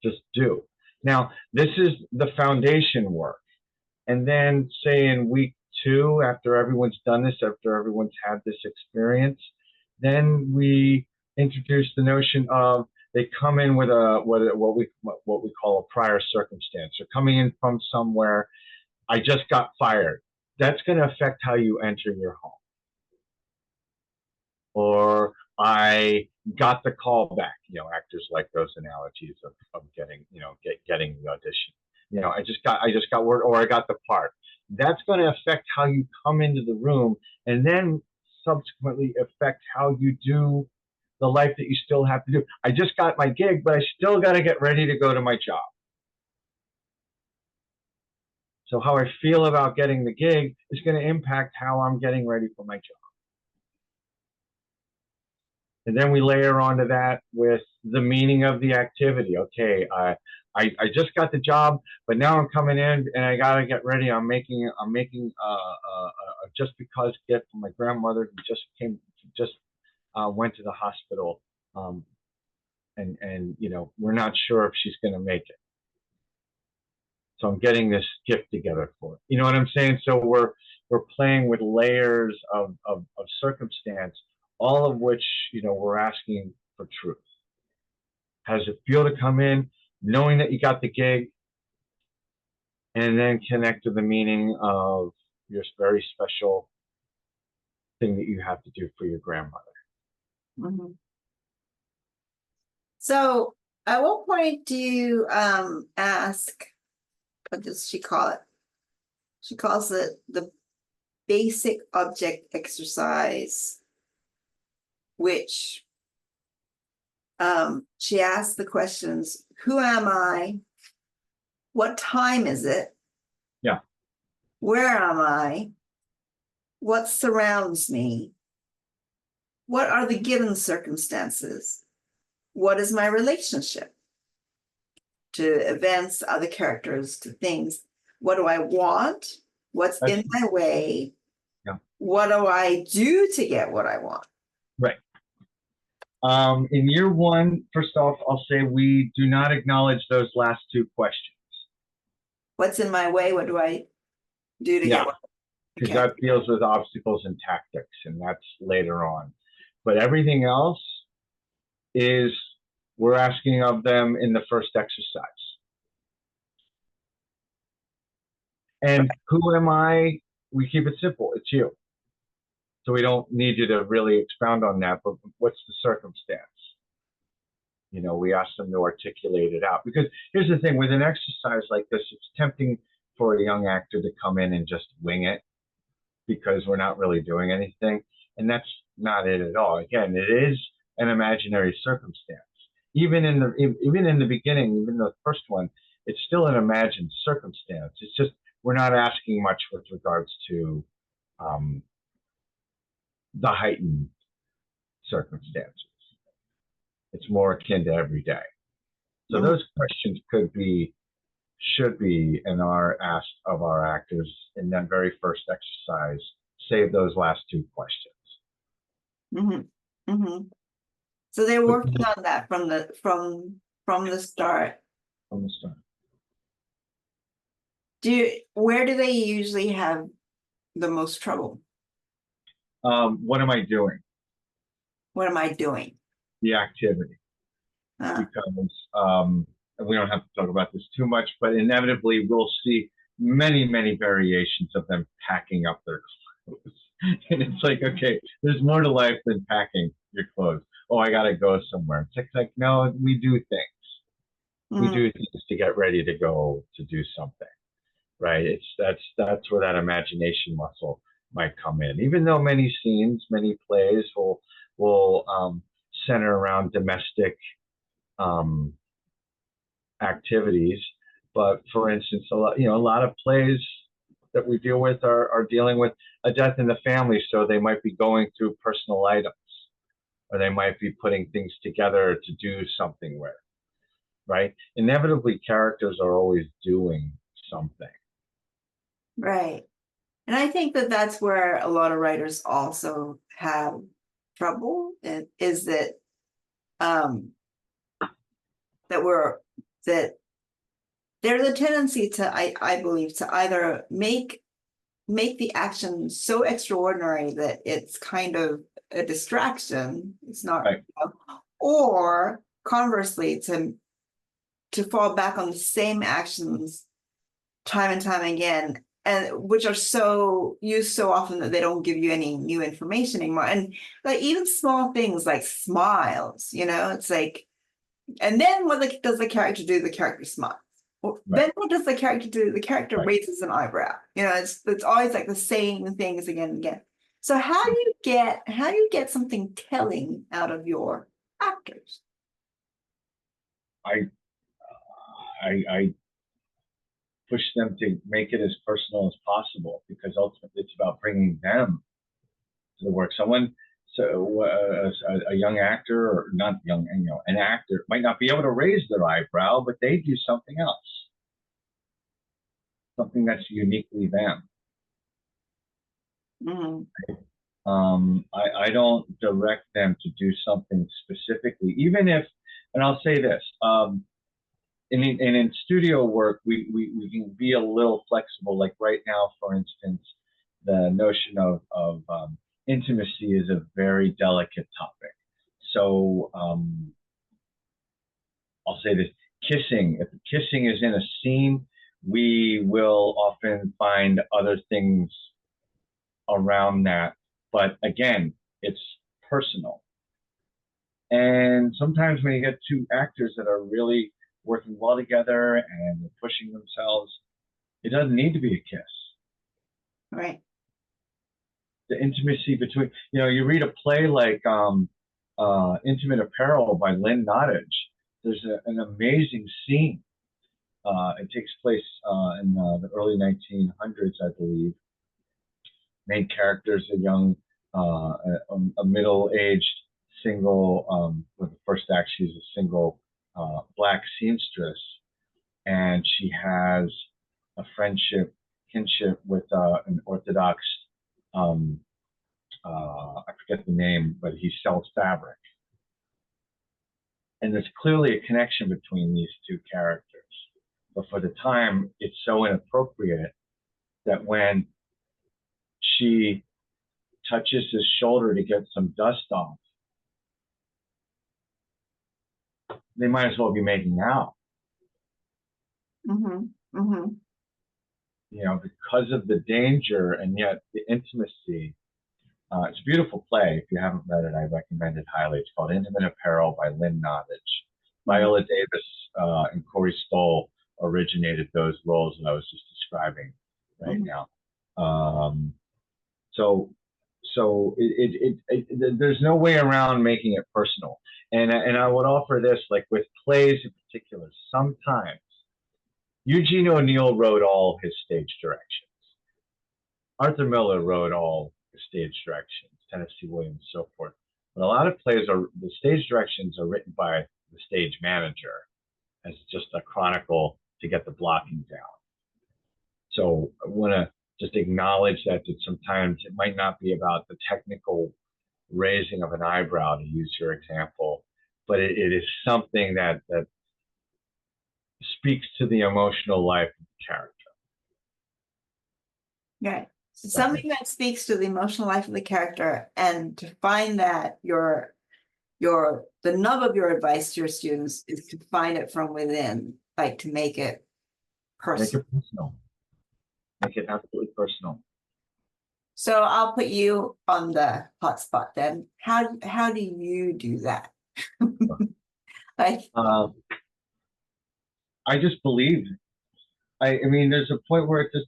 Just do. Now, this is the foundation work. And then, say in week 2, after everyone's done this, after everyone's had this experience, then we introduce the notion of, they come in with what we call a prior circumstance. They're coming in from somewhere. I just got fired. That's going to affect how you enter your home. Or I got the call back. Actors like those analogies of getting, getting the audition. I just got word, or I got the part. That's going to affect how you come into the room, and then subsequently affect how you do the life that you still have to do. I just got my gig, but I still got to get ready to go to my job. So how I feel about getting the gig is going to impact how I'm getting ready for my job. And then we layer onto that with the meaning of the activity. Okay, I just got the job, but now I'm coming in and I gotta get ready. I'm making a just because gift for my grandmother who just went to the hospital, and we're not sure if she's gonna make it. So I'm getting this gift together for it. You know what I'm saying? So we're playing with layers of circumstance, all of which, we're asking for truth. How does it feel to come in, knowing that you got the gig, and then connect to the meaning of your very special thing that you have to do for your grandmother? Mhm. So at what point do you ask, what does she call it? She calls it the basic object exercise, which she asks the questions: who am I? What time is it? Yeah. Where am I? What surrounds me? What are the given circumstances? What is my relationship to events, other characters, to things? What do I want? What's in my way? Yeah. What do I do to get what I want? Right. In year 1, first off, I'll say we do not acknowledge those last 2 questions. What's in my way? What do I do to get what? Because that deals with obstacles and tactics, and that's later on. But everything else is, we're asking of them in the first exercise. And who am I? We keep it simple. It's you. So we don't need you to really expound on that, but what's the circumstance? We ask them to articulate it out. Because here's the thing, with an exercise like this, it's tempting for a young actor to come in and just wing it, because we're not really doing anything. And that's not it at all. Again, it is an imaginary circumstance. Even in the beginning, even the first one, it's still an imagined circumstance. It's just, we're not asking much with regards to the heightened circumstances. It's more akin to every day. So those questions should be, and are asked of our actors in that very first exercise. Save those last 2 questions. Mm-hmm. Mm-hmm. So they're working on that from the start. From the start. Where do they usually have the most trouble? What am I doing? What am I doing? The activity. Because and we don't have to talk about this too much, but inevitably we'll see many, many variations of them packing up their clothes. And it's like, okay, there's more to life than packing your clothes. Oh, I gotta go somewhere. It's like, no, we do things. We do things to get ready to go to do something, right? That's where that imagination muscle might come in, even though many scenes, many plays will center around domestic um, activities. But for instance, a lot of plays that we deal with are dealing with a death in the family, so they might be going through personal items, or they might be putting things together to do something with, right? Inevitably, characters are always doing something. Right. And I think that that's where a lot of writers also have trouble, is that um that we're that there's a tendency to, I believe, to either make the action so extraordinary that it's kind of a distraction. It's not, Right. or conversely, to fall back on the same actions time and time again, and which are so used so often that they don't give you any new information anymore. And like even small things like smiles, it's like, and then what does the character do? The character smiles. Well, Right. then what does the character do? The character Right. raises an eyebrow. It's always like the same things again and again. So how do you get something telling out of your actors? I I push them to make it as personal as possible, because ultimately it's about bringing them to the work. A young actor, or not young, an actor might not be able to raise their eyebrow, but they do something else, something that's uniquely them. Mm-hmm. I don't direct them to do something specifically, even if, and I'll say this, in studio work, we can be a little flexible. Like right now, for instance, the notion of intimacy is a very delicate topic. So I'll say this: kissing. If the kissing is in a scene, we will often find other things around that. But again, it's personal. And sometimes when you get two actors that are really working well together and they're pushing themselves, it doesn't need to be a kiss. Right. The intimacy between, you read a play like Intimate Apparel by Lynn Nottage. There's an amazing scene. It takes place in the early 1900s, I believe. Main character is a young, a middle-aged single, with the first act, she's a single black seamstress, and she has a kinship with an Orthodox, um, I forget the name, but he sells fabric. And there's clearly a connection between these two characters. But for the time, it's so inappropriate that when she touches his shoulder to get some dust off, they might as well be making out. Mm-hmm. Mm-hmm. Because of the danger and yet the intimacy. It's a beautiful play. If you haven't read it, I recommend it highly. It's called Intimate Apparel by Lynn Nottage. Viola Davis and Corey Stoll originated those roles that I was just describing right now. So there's no way around making it personal. And I would offer this, like with plays in particular, sometimes Eugene O'Neill wrote all his stage directions. Arthur Miller wrote all the stage directions, Tennessee Williams, so forth. But a lot of plays the stage directions are written by the stage manager as just a chronicle to get the blocking down. So I want to just acknowledge that sometimes it might not be about the technical raising of an eyebrow, to use your example, but it is something that speaks to the emotional life of the character. Right. So something that speaks to the emotional life of the character, and to find that the nub of your advice to your students is to find it from within, like to make it personal. Make it personal. Make it absolutely personal. So I'll put you on the hot spot then. How do you do that? Like, I just believe. I mean, there's a point where it just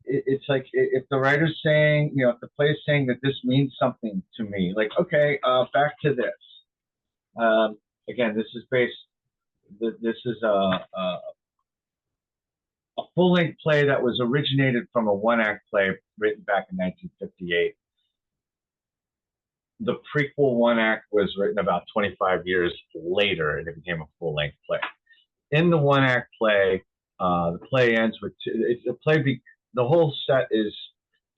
it's like if the writer's saying, you know, if the play is saying that this means something to me, like, okay, back to this. Um, Again, this is based. This is a full length play that was originated from a one act play written back in 1958. The prequel one act was written about 25 years later, and it became a full length play. In the one act play, the play ends with it's a play. The whole set is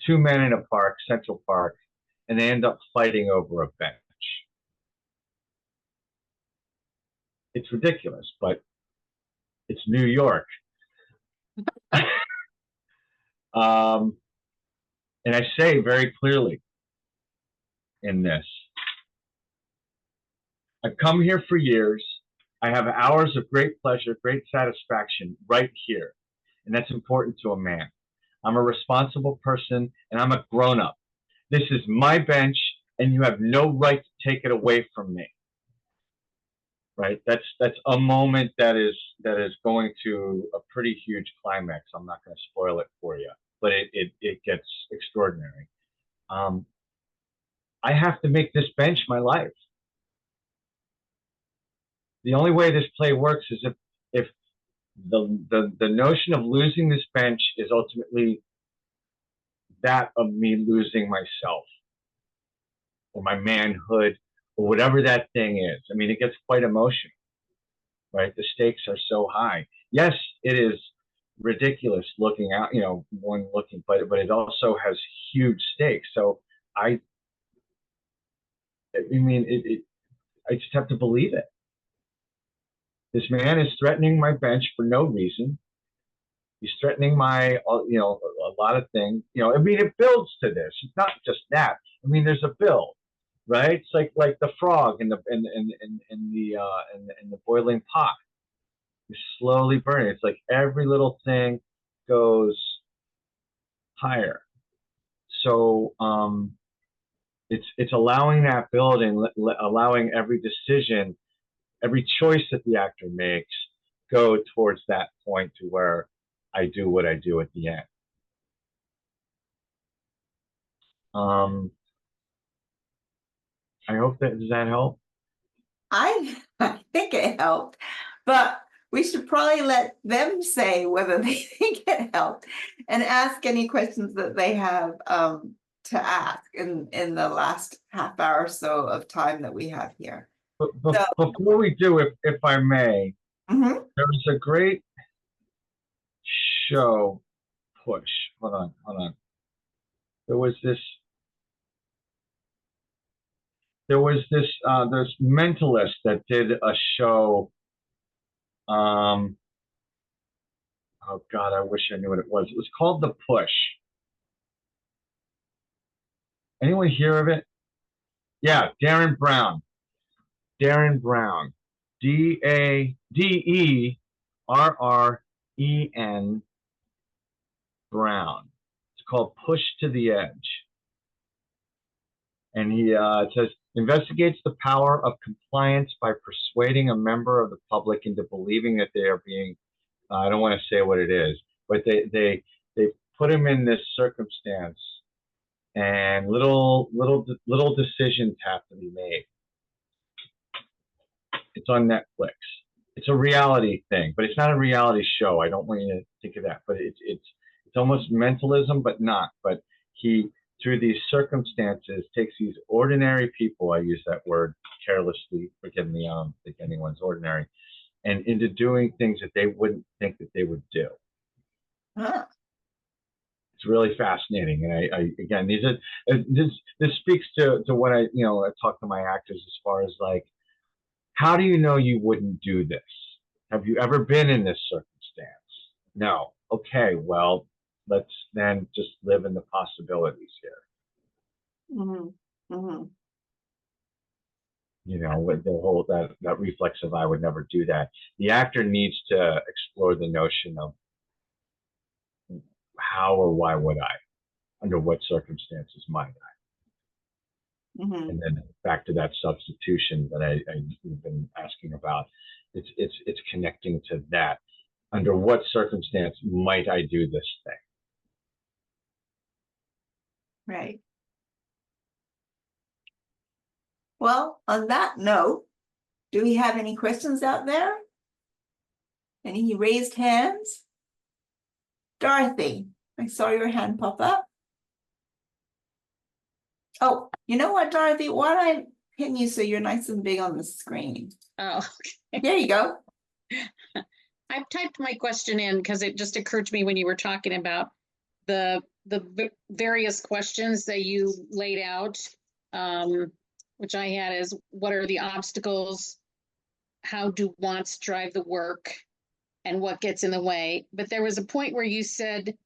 two men in a park, Central Park, and they end up fighting over a bench. It's ridiculous, but it's New York. um, and I say very clearly in this, I've come here for years. I have hours of great pleasure, great satisfaction right here. And that's important to a man. I'm a responsible person and I'm a grown up. This is my bench and you have no right to take it away from me. Right? That's a moment that is going to a pretty huge climax. I'm not going to spoil it for you, but it gets extraordinary. I have to make this bench my life. The only way this play works is if the notion of losing this bench is ultimately that of me losing myself or my manhood or whatever that thing is. I mean, it gets quite emotional, right? The stakes are so high. Yes, it is ridiculous looking out, you know, one looking, but it also has huge stakes. So I mean, I just have to believe it. This man is threatening my bench for no reason. He's threatening my, you know, a lot of things. You know, I mean, it builds to this. It's not just that. I mean, there's a build, right? It's like the frog in the boiling pot. You're slowly burning. It's like every little thing goes higher. So it's allowing that build and allowing every decision, every choice that the actor makes go towards that point to where I do what I do at the end. I hope that, does that help? I think it helped, but we should probably let them say whether they think it helped and ask any questions that they have to ask in the last half hour or so of time that we have here. So, Before we do, if I may, mhm. there was a great show push. Hold on. There was this this mentalist that did a show. Oh God, I wish I knew what it was. It was called The Push. Anyone hear of it? Yeah, Darren Brown. Darren Brown. Darren Brown. It's called Push to the Edge. And he says, investigates the power of compliance by persuading a member of the public into believing that they are being, I don't want to say what it is, but they put him in this circumstance and little decisions have to be made. It's on Netflix. It's a reality thing, but it's not a reality show. I don't want you to think of that, but it's almost mentalism, but not. But he, through these circumstances, takes these ordinary people. I use that word carelessly, forgetting anyone's ordinary, and into doing things that they wouldn't think that they would do. Huh. It's really fascinating, and I again, these are this speaks to what I talk to my actors as far as like, how do you know you wouldn't do this? Have you ever been in this circumstance? No. Okay, well, let's then just live in the possibilities here. Mm-hmm. Mm-hmm. You know, with the whole that reflexive, I would never do that. The actor needs to explore the notion of how or why would I, under what circumstances might I, Mm-hmm. and then back to that substitution that I've been asking about. It's connecting to that. Under what circumstance might I do this thing? Right. Well, on that note, do we have any questions out there? Any raised hands? Dorothy, I saw your hand pop up. Oh, you know what, Dorothy? Why don't I pin you so you're nice and big on the screen? Oh, There you go. I've typed my question in because it just occurred to me when you were talking about the various questions that you laid out, which I had is, what are the obstacles? How do wants drive the work? And what gets in the way? But there was a point where you said,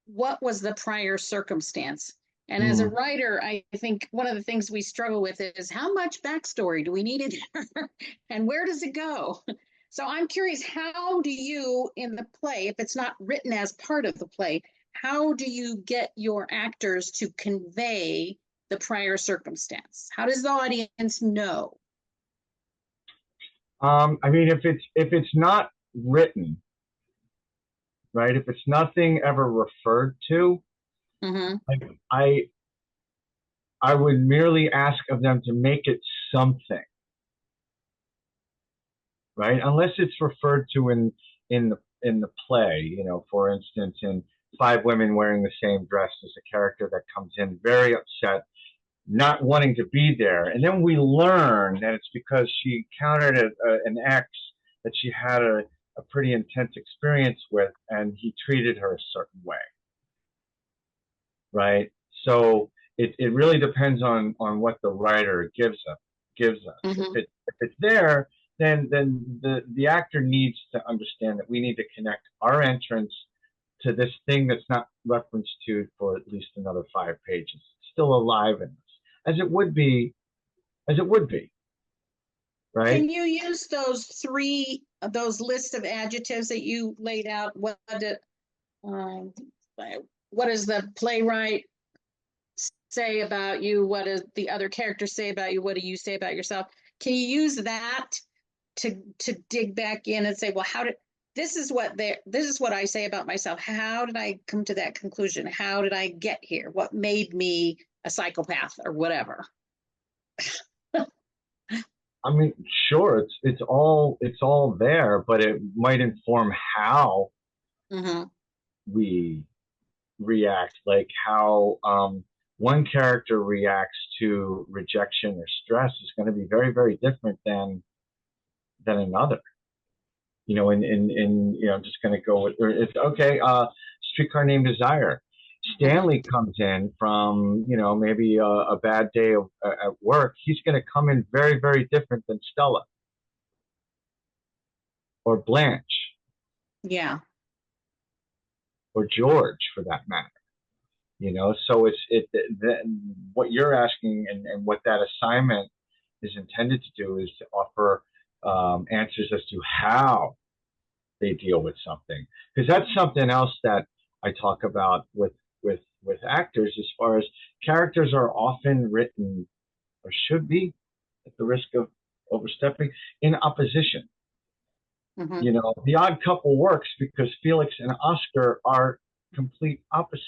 what was the prior circumstance? And as a writer, I think one of the things we struggle with is, how much backstory do we need in there? And where does it go? So I'm curious, how do you, in the play, if it's not written as part of the play, how do you get your actors to convey the prior circumstance? How does the audience know? I mean, if it's not written, right? If it's nothing ever referred to, like I would merely ask of them to make it something, right? Unless it's referred to in the play, you know, for instance, in Five Women Wearing the Same Dress, there's a character that comes in very upset, not wanting to be there, and then we learn that it's because she encountered an ex that she had a pretty intense experience with, and he treated her a certain way, right? So it really depends on what the writer gives us. If it's there, then the actor needs to understand that we need to connect our entrance to this thing that's not referenced to for at least another 5 pages. It's still alive in us, as it would be, right? Can you use those lists of adjectives that you laid out? What does the playwright say about you? What does the other characters say about you? What do you say about yourself? Can you use that to dig back in and say, well, this is what I say about myself. How did I come to that conclusion? How did I get here? What made me a psychopath or whatever? I mean, sure, it's all there, but it might inform how we react, like how one character reacts to rejection or stress is going to be very, very different than another. You know, in you know, I'm just going to go with it's okay. Streetcar Named Desire. Stanley comes in from, you know, maybe a bad day at work. He's going to come in very, very different than Stella or Blanche. Yeah. Or George, for that matter. You know, so what you're asking and what that assignment is intended to do is to offer answers as to how they deal with something, because that's something else that I talk about with actors, as far as characters are often written, or should be, at the risk of overstepping, in opposition. You know, The Odd Couple works because Felix and Oscar are complete opposites.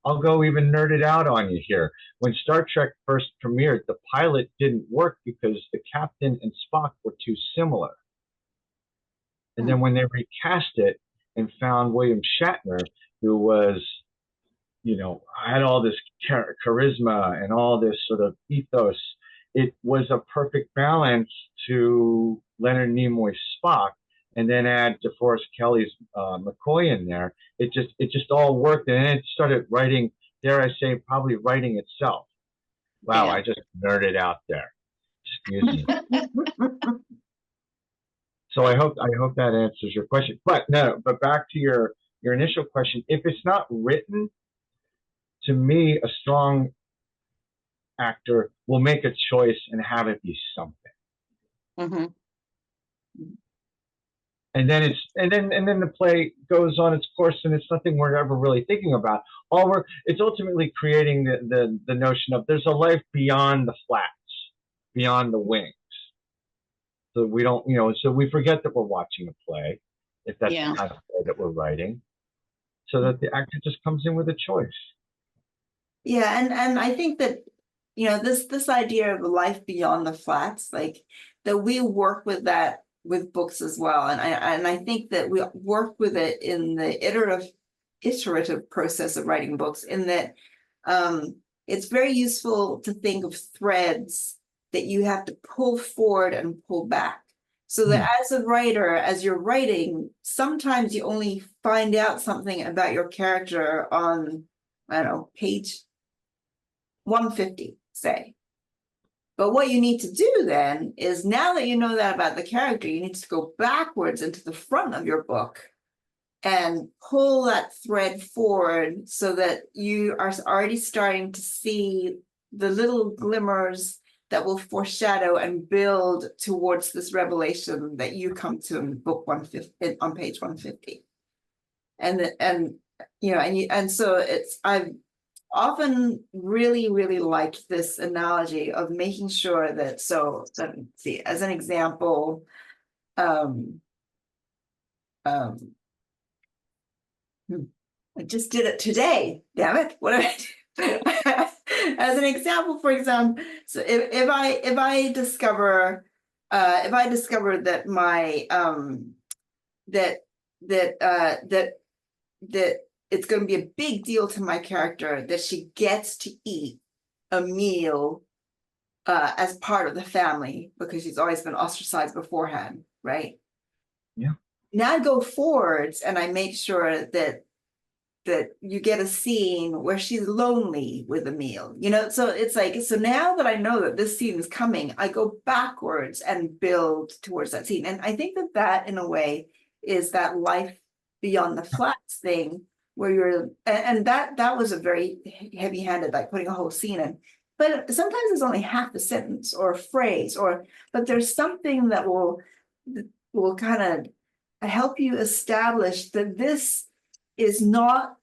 I'll go even nerded out on you here. When Star Trek first premiered, the pilot didn't work because the captain and Spock were too similar. And then when they recast it and found William Shatner, who was, you know, had all this charisma and all this sort of ethos, it was a perfect balance to Leonard Nimoy's Spock, and then add DeForest Kelly's McCoy in there. It just all worked, and then it started writing, dare I say, probably writing itself. Wow, yeah. I just nerded out there. Excuse me. So I hope that answers your question. But back to your initial question. If it's not written, to me, a strong actor will make a choice and have it be something. And then the play goes on its course, and it's nothing we're ever really thinking about. It's ultimately creating the notion of there's a life beyond the flats, beyond the wings. So we don't, you know, so we forget that we're watching a play, if that's the kind of play that we're writing, so that the actor just comes in with a choice. Yeah, and I think that, this idea of life beyond the flats, like that we work with that with books as well. And I think that we work with it in the iterative process of writing books, in that it's very useful to think of threads that you have to pull forward and pull back. So that as a writer, as you're writing, sometimes you only find out something about your character on, I don't know, page 150, say. But what you need to do then is, now that you know that about the character, you need to go backwards into the front of your book and pull that thread forward so that you are already starting to see the little glimmers that will foreshadow and build towards this revelation that you come to in book 150, on page 150. And so I've often really liked this analogy of making sure that, so let me see, as an example, I just did it today, damn it, what did I do? As an example, for example, so if I discover that my that it's going to be a big deal to my character that she gets to eat a meal as part of the family, because she's always been ostracized beforehand, right? Yeah. Now I go forwards and I make sure that you get a scene where she's lonely with a meal, so it's like, so now that I know that this scene is coming, I go backwards and build towards that scene. And I think that in a way is that life beyond the flats thing, where you're, and that was a very heavy-handed, like putting a whole scene in, but sometimes it's only half a sentence or a phrase, but there's something that will kind of help you establish that this is not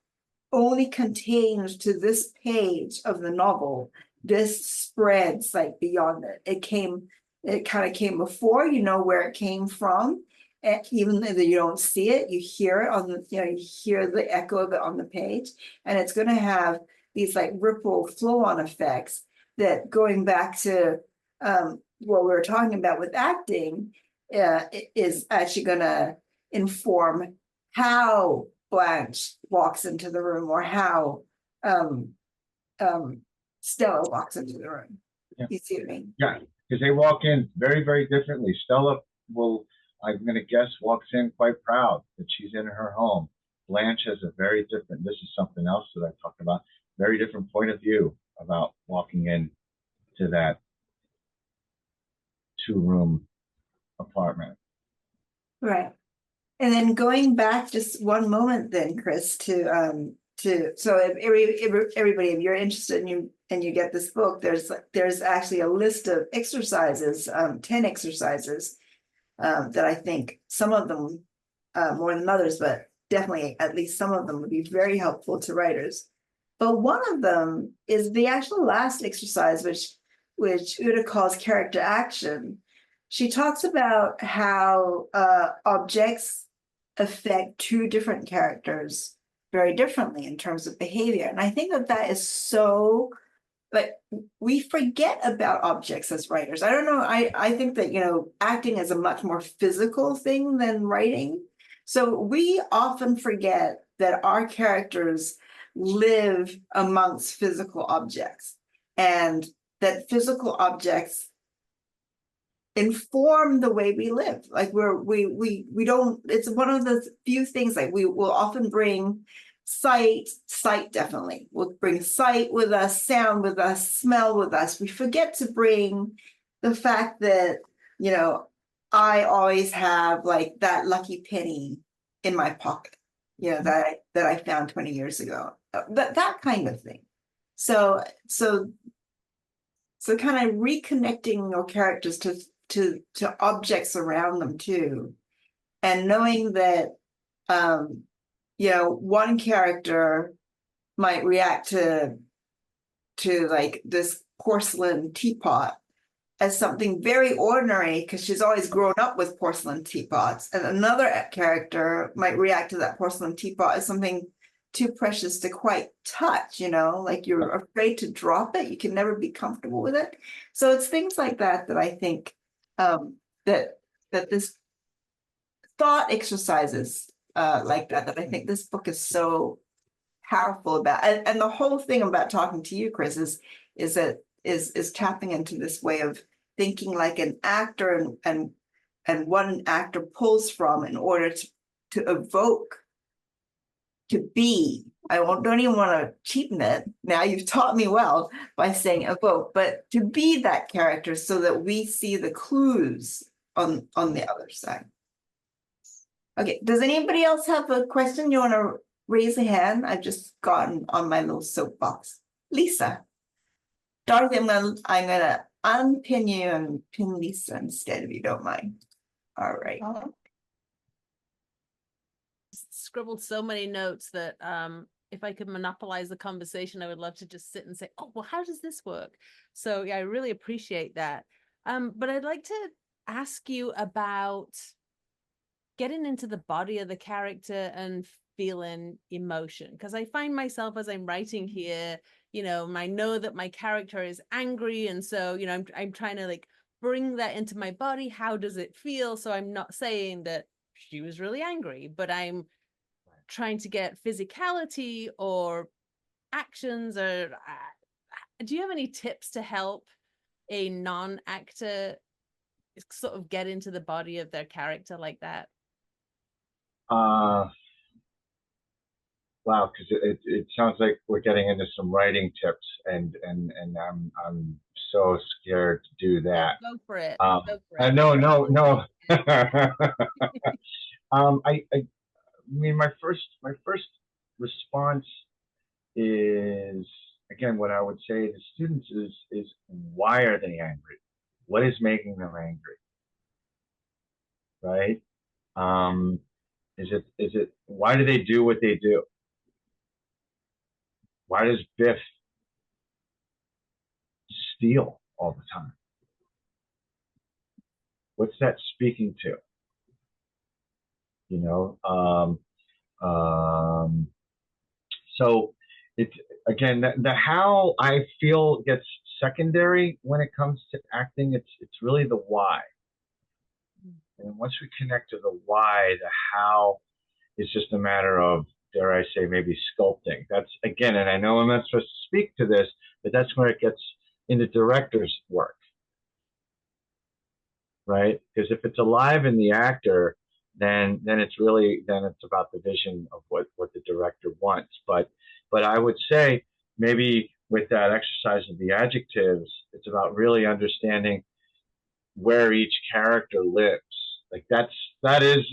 only contained to this page of the novel. This spreads like beyond it. It kind of came before, where it came from. And even though you don't see it, you hear it on the, you hear the echo of it on the page. And it's going to have these like ripple flow-on effects that, going back to what we were talking about with acting, is actually going to inform how Blanche walks into the room, or how Stella walks into the room. Yeah. You see what I mean? Yeah, because they walk in very differently. Stella will, I'm going to guess, walks in quite proud that she's in her home. Blanche has a very different, this is something else that I talked about, very different point of view about walking in to that 2-room apartment. Right. And then going back just one moment then, Chris, so if everybody, if you're interested and you get this book, there's actually a list of exercises, 10 exercises, that I think some of them more than others, but definitely at least some of them would be very helpful to writers. But one of them is the actual last exercise, which Uta calls character action. She talks about how objects affect 2 different characters very differently in terms of behavior. And I think that is so, but we forget about objects as writers. I don't know. I think that, acting is a much more physical thing than writing. So we often forget that our characters live amongst physical objects, and that physical objects inform the way we live. Like we don't, it's one of the few things, like we will often bring sight definitely. We'll bring sight with us, sound with us, smell with us. We forget to bring the fact that, I always have like that lucky penny in my pocket, that I found 20 years ago. That kind of thing. So kind of reconnecting your characters to objects around them too, and knowing that one character might react to like this porcelain teapot as something very ordinary because she's always grown up with porcelain teapots, and another character might react to that porcelain teapot as something too precious to quite touch, you know, like you're afraid to drop it. You can never be comfortable with it. So it's things like that that I think that this thought exercises like that I think this book is so powerful about. And the whole thing about talking to you, Chris, is tapping into this way of thinking like an actor and what an actor pulls from in order to evoke, to be. Don't even want to cheapen it. Now you've taught me well by saying evoke, but to be that character so that we see the clues on the other side. Okay, does anybody else have a question? You want to raise a hand? I've just gotten on my little soapbox. Lisa. Dorothy, I'm gonna unpin you and pin Lisa instead, if you don't mind. All right. Scribbled so many notes that if I could monopolize the conversation, I would love to just sit and say, oh, well, how does this work? So yeah, I really appreciate that. But I'd like to ask you about getting into the body of the character and feeling emotion, because I find myself as I'm writing here, you know, I know that my character is angry, and so, you know, I'm trying to like bring that into my body. How does it feel? So I'm not saying that she was really angry, but I'm trying to get physicality or actions. Or do you have any tips to help a non-actor sort of get into the body of their character like that? Wow, because it sounds like we're getting into some writing tips, and I'm so scared to do that. Go for it. Go for it. No. I mean, my first response is, again, what I would say to students is why are they angry? What is making them angry? Right? Is it why do they do what they do? Why does Biff steal all the time? What's that speaking to? You know, so it's, again, the how I feel gets secondary when it comes to acting. It's really the why. And once we connect to the why, the how is just a matter of, dare I say, maybe sculpting. That's, again, and I know I'm not supposed to speak to this, but that's where it gets into director's work, right? Because if it's alive in the actor, then it's really, then it's about the vision of what the director wants. But I would say maybe with that exercise of the adjectives, it's about really understanding where each character lives. Like that is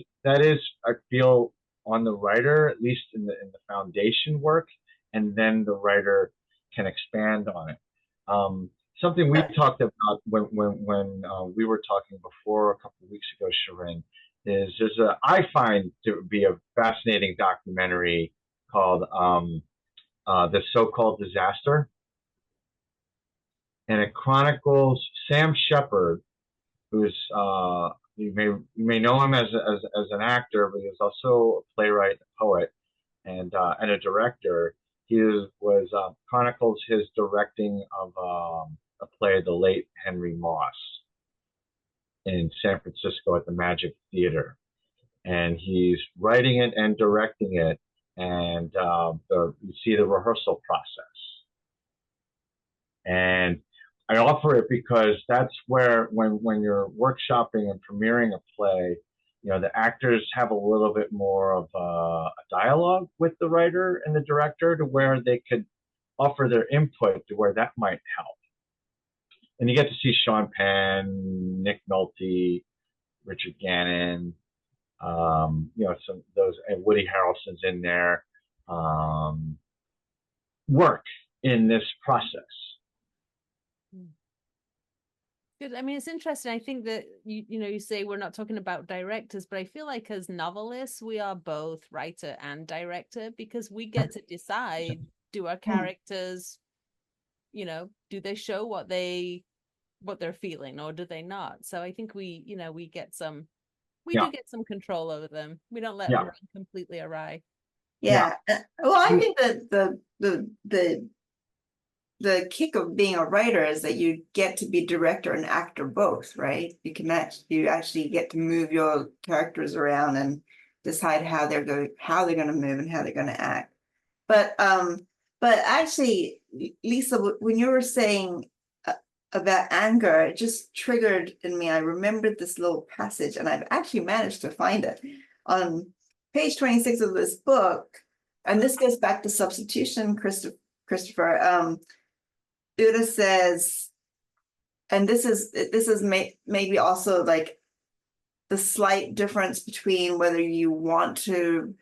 I feel on the writer, at least in the foundation work, and then the writer can expand on it. Something we talked about when we were talking before a couple of weeks ago, Shirin, is I find to be a fascinating documentary called The So-Called Disaster, and it chronicles Sam Shepard, who's you may know him as an actor, but he's also a playwright, a poet, and a director. He was chronicles his directing of a play of the late Henry Moss in San Francisco at the Magic Theater, and he's writing it and directing it, and you see the rehearsal process. And I offer it because that's where, when you're workshopping and premiering a play, you know, the actors have a little bit more of a dialogue with the writer and the director, to where they could offer their input to where that might help. And you get to see Sean Penn, Nick Nolte, Richard Gannon, you know, some those, and Woody Harrelson's in there, work in this process. Good. I mean, it's interesting. I think that you know, you say we're not talking about directors, but I feel like as novelists, we are both writer and director, because we get to decide, do our characters, you know, do they show what they're feeling, or do they not? So I think we, you know, we do get some control over them. We don't let them run completely awry. Yeah. Well, I think that the kick of being a writer is that you get to be director and actor both, right? You actually get to move your characters around and decide how they're going to move and how they're going to act. But actually, Lisa, when you were saying about anger, it just triggered in me. I remembered this little passage, and I've actually managed to find it on page 26 of this book. And this goes back to substitution, Christopher. Uda says, and this is maybe also like the slight difference between whether you want to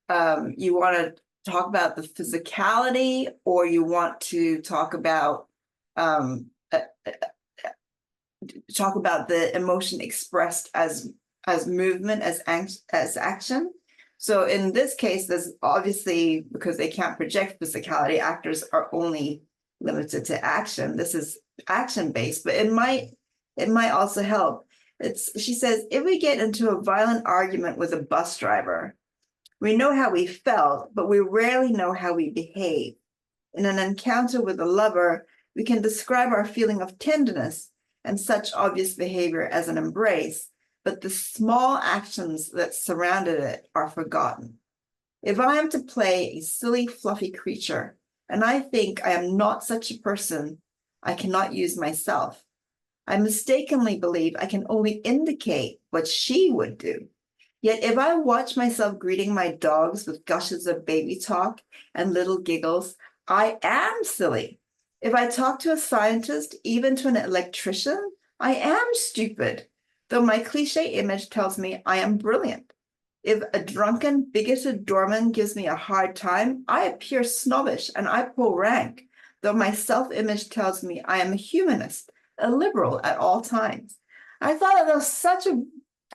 talk about the physicality or you want to talk about the emotion expressed as movement, as action. So in this case, there's obviously, because they can't project physicality, actors are only limited to action. This is action-based, but it might also help. She says, if we get into a violent argument with a bus driver, we know how we felt, but we rarely know how we behave. In an encounter with a lover, we can describe our feeling of tenderness and such obvious behavior as an embrace, but the small actions that surrounded it are forgotten. If I am to play a silly, fluffy creature, and I think I am not such a person, I cannot use myself. I mistakenly believe I can only indicate what she would do. Yet if I watch myself greeting my dogs with gushes of baby talk and little giggles, I am silly. If I talk to a scientist, even to an electrician, I am stupid, though my cliche image tells me I am brilliant. If a drunken, bigoted doorman gives me a hard time, I appear snobbish and I pull rank, though my self-image tells me I am a humanist, a liberal at all times. I thought that was such a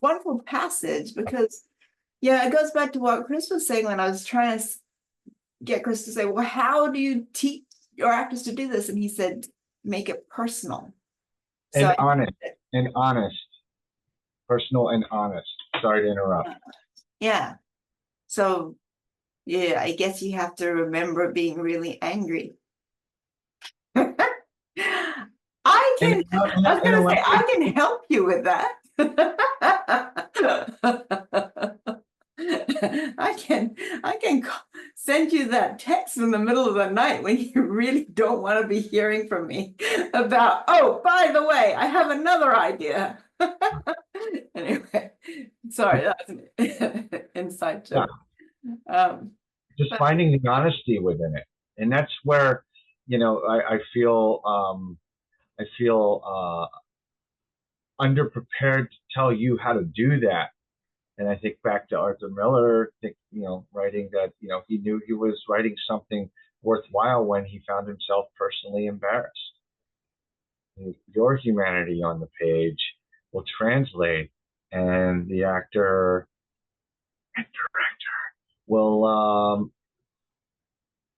wonderful passage because, yeah, it goes back to what Chris was saying when I was trying to get Chris to say, well, how do you teach your actors to do this? And he said, make it personal. And honest, personal and honest. Sorry to interrupt. Yeah. So, yeah, I guess you have to remember being really angry. I can help you with that. I can send you that text in the middle of the night when you really don't want to be hearing from me about, oh, by the way, I have another idea. Anyway, sorry, that's an inside joke. Just finding the honesty within it. And that's where, I feel underprepared to tell you how to do that. And I think back to Arthur Miller, writing that, he knew he was writing something worthwhile when he found himself personally embarrassed. Your humanity on the page will translate, and the actor and director will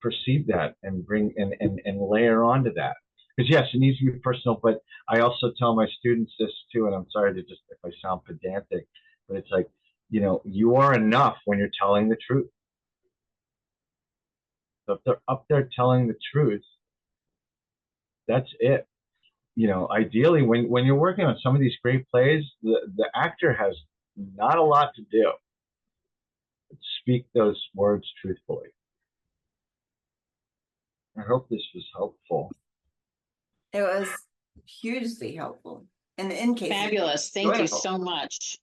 perceive that and bring and layer onto that. Because yes, it needs to be personal, but I also tell my students this too, and I'm sorry to if I sound pedantic, but it's like, you are enough when you're telling the truth. So if they're up there telling the truth, that's it. Ideally, when you're working on some of these great plays, the actor has not a lot to do. Speak those words truthfully. I hope this was helpful. It was hugely helpful. And in case fabulous. Thank you so much.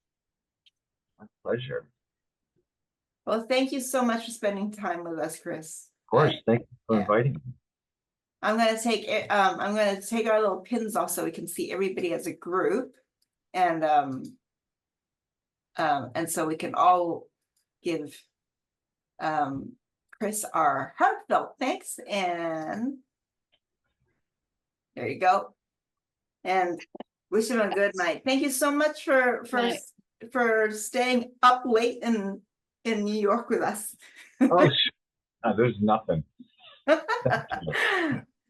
My pleasure. Well, thank you so much for spending time with us, Chris. Of course. Thank you for inviting me. I'm gonna take our little pins off so we can see everybody as a group, and so we can all give Chris our heartfelt thanks, and there you go, and wish him a good night. Thank you so much for staying up late in New York with us. Oh, there's nothing.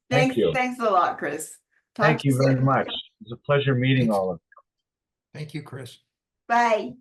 Thank you. Thanks a lot, Chris. Thank you very much. It was a pleasure meeting all of you. Thank you, Chris. Bye.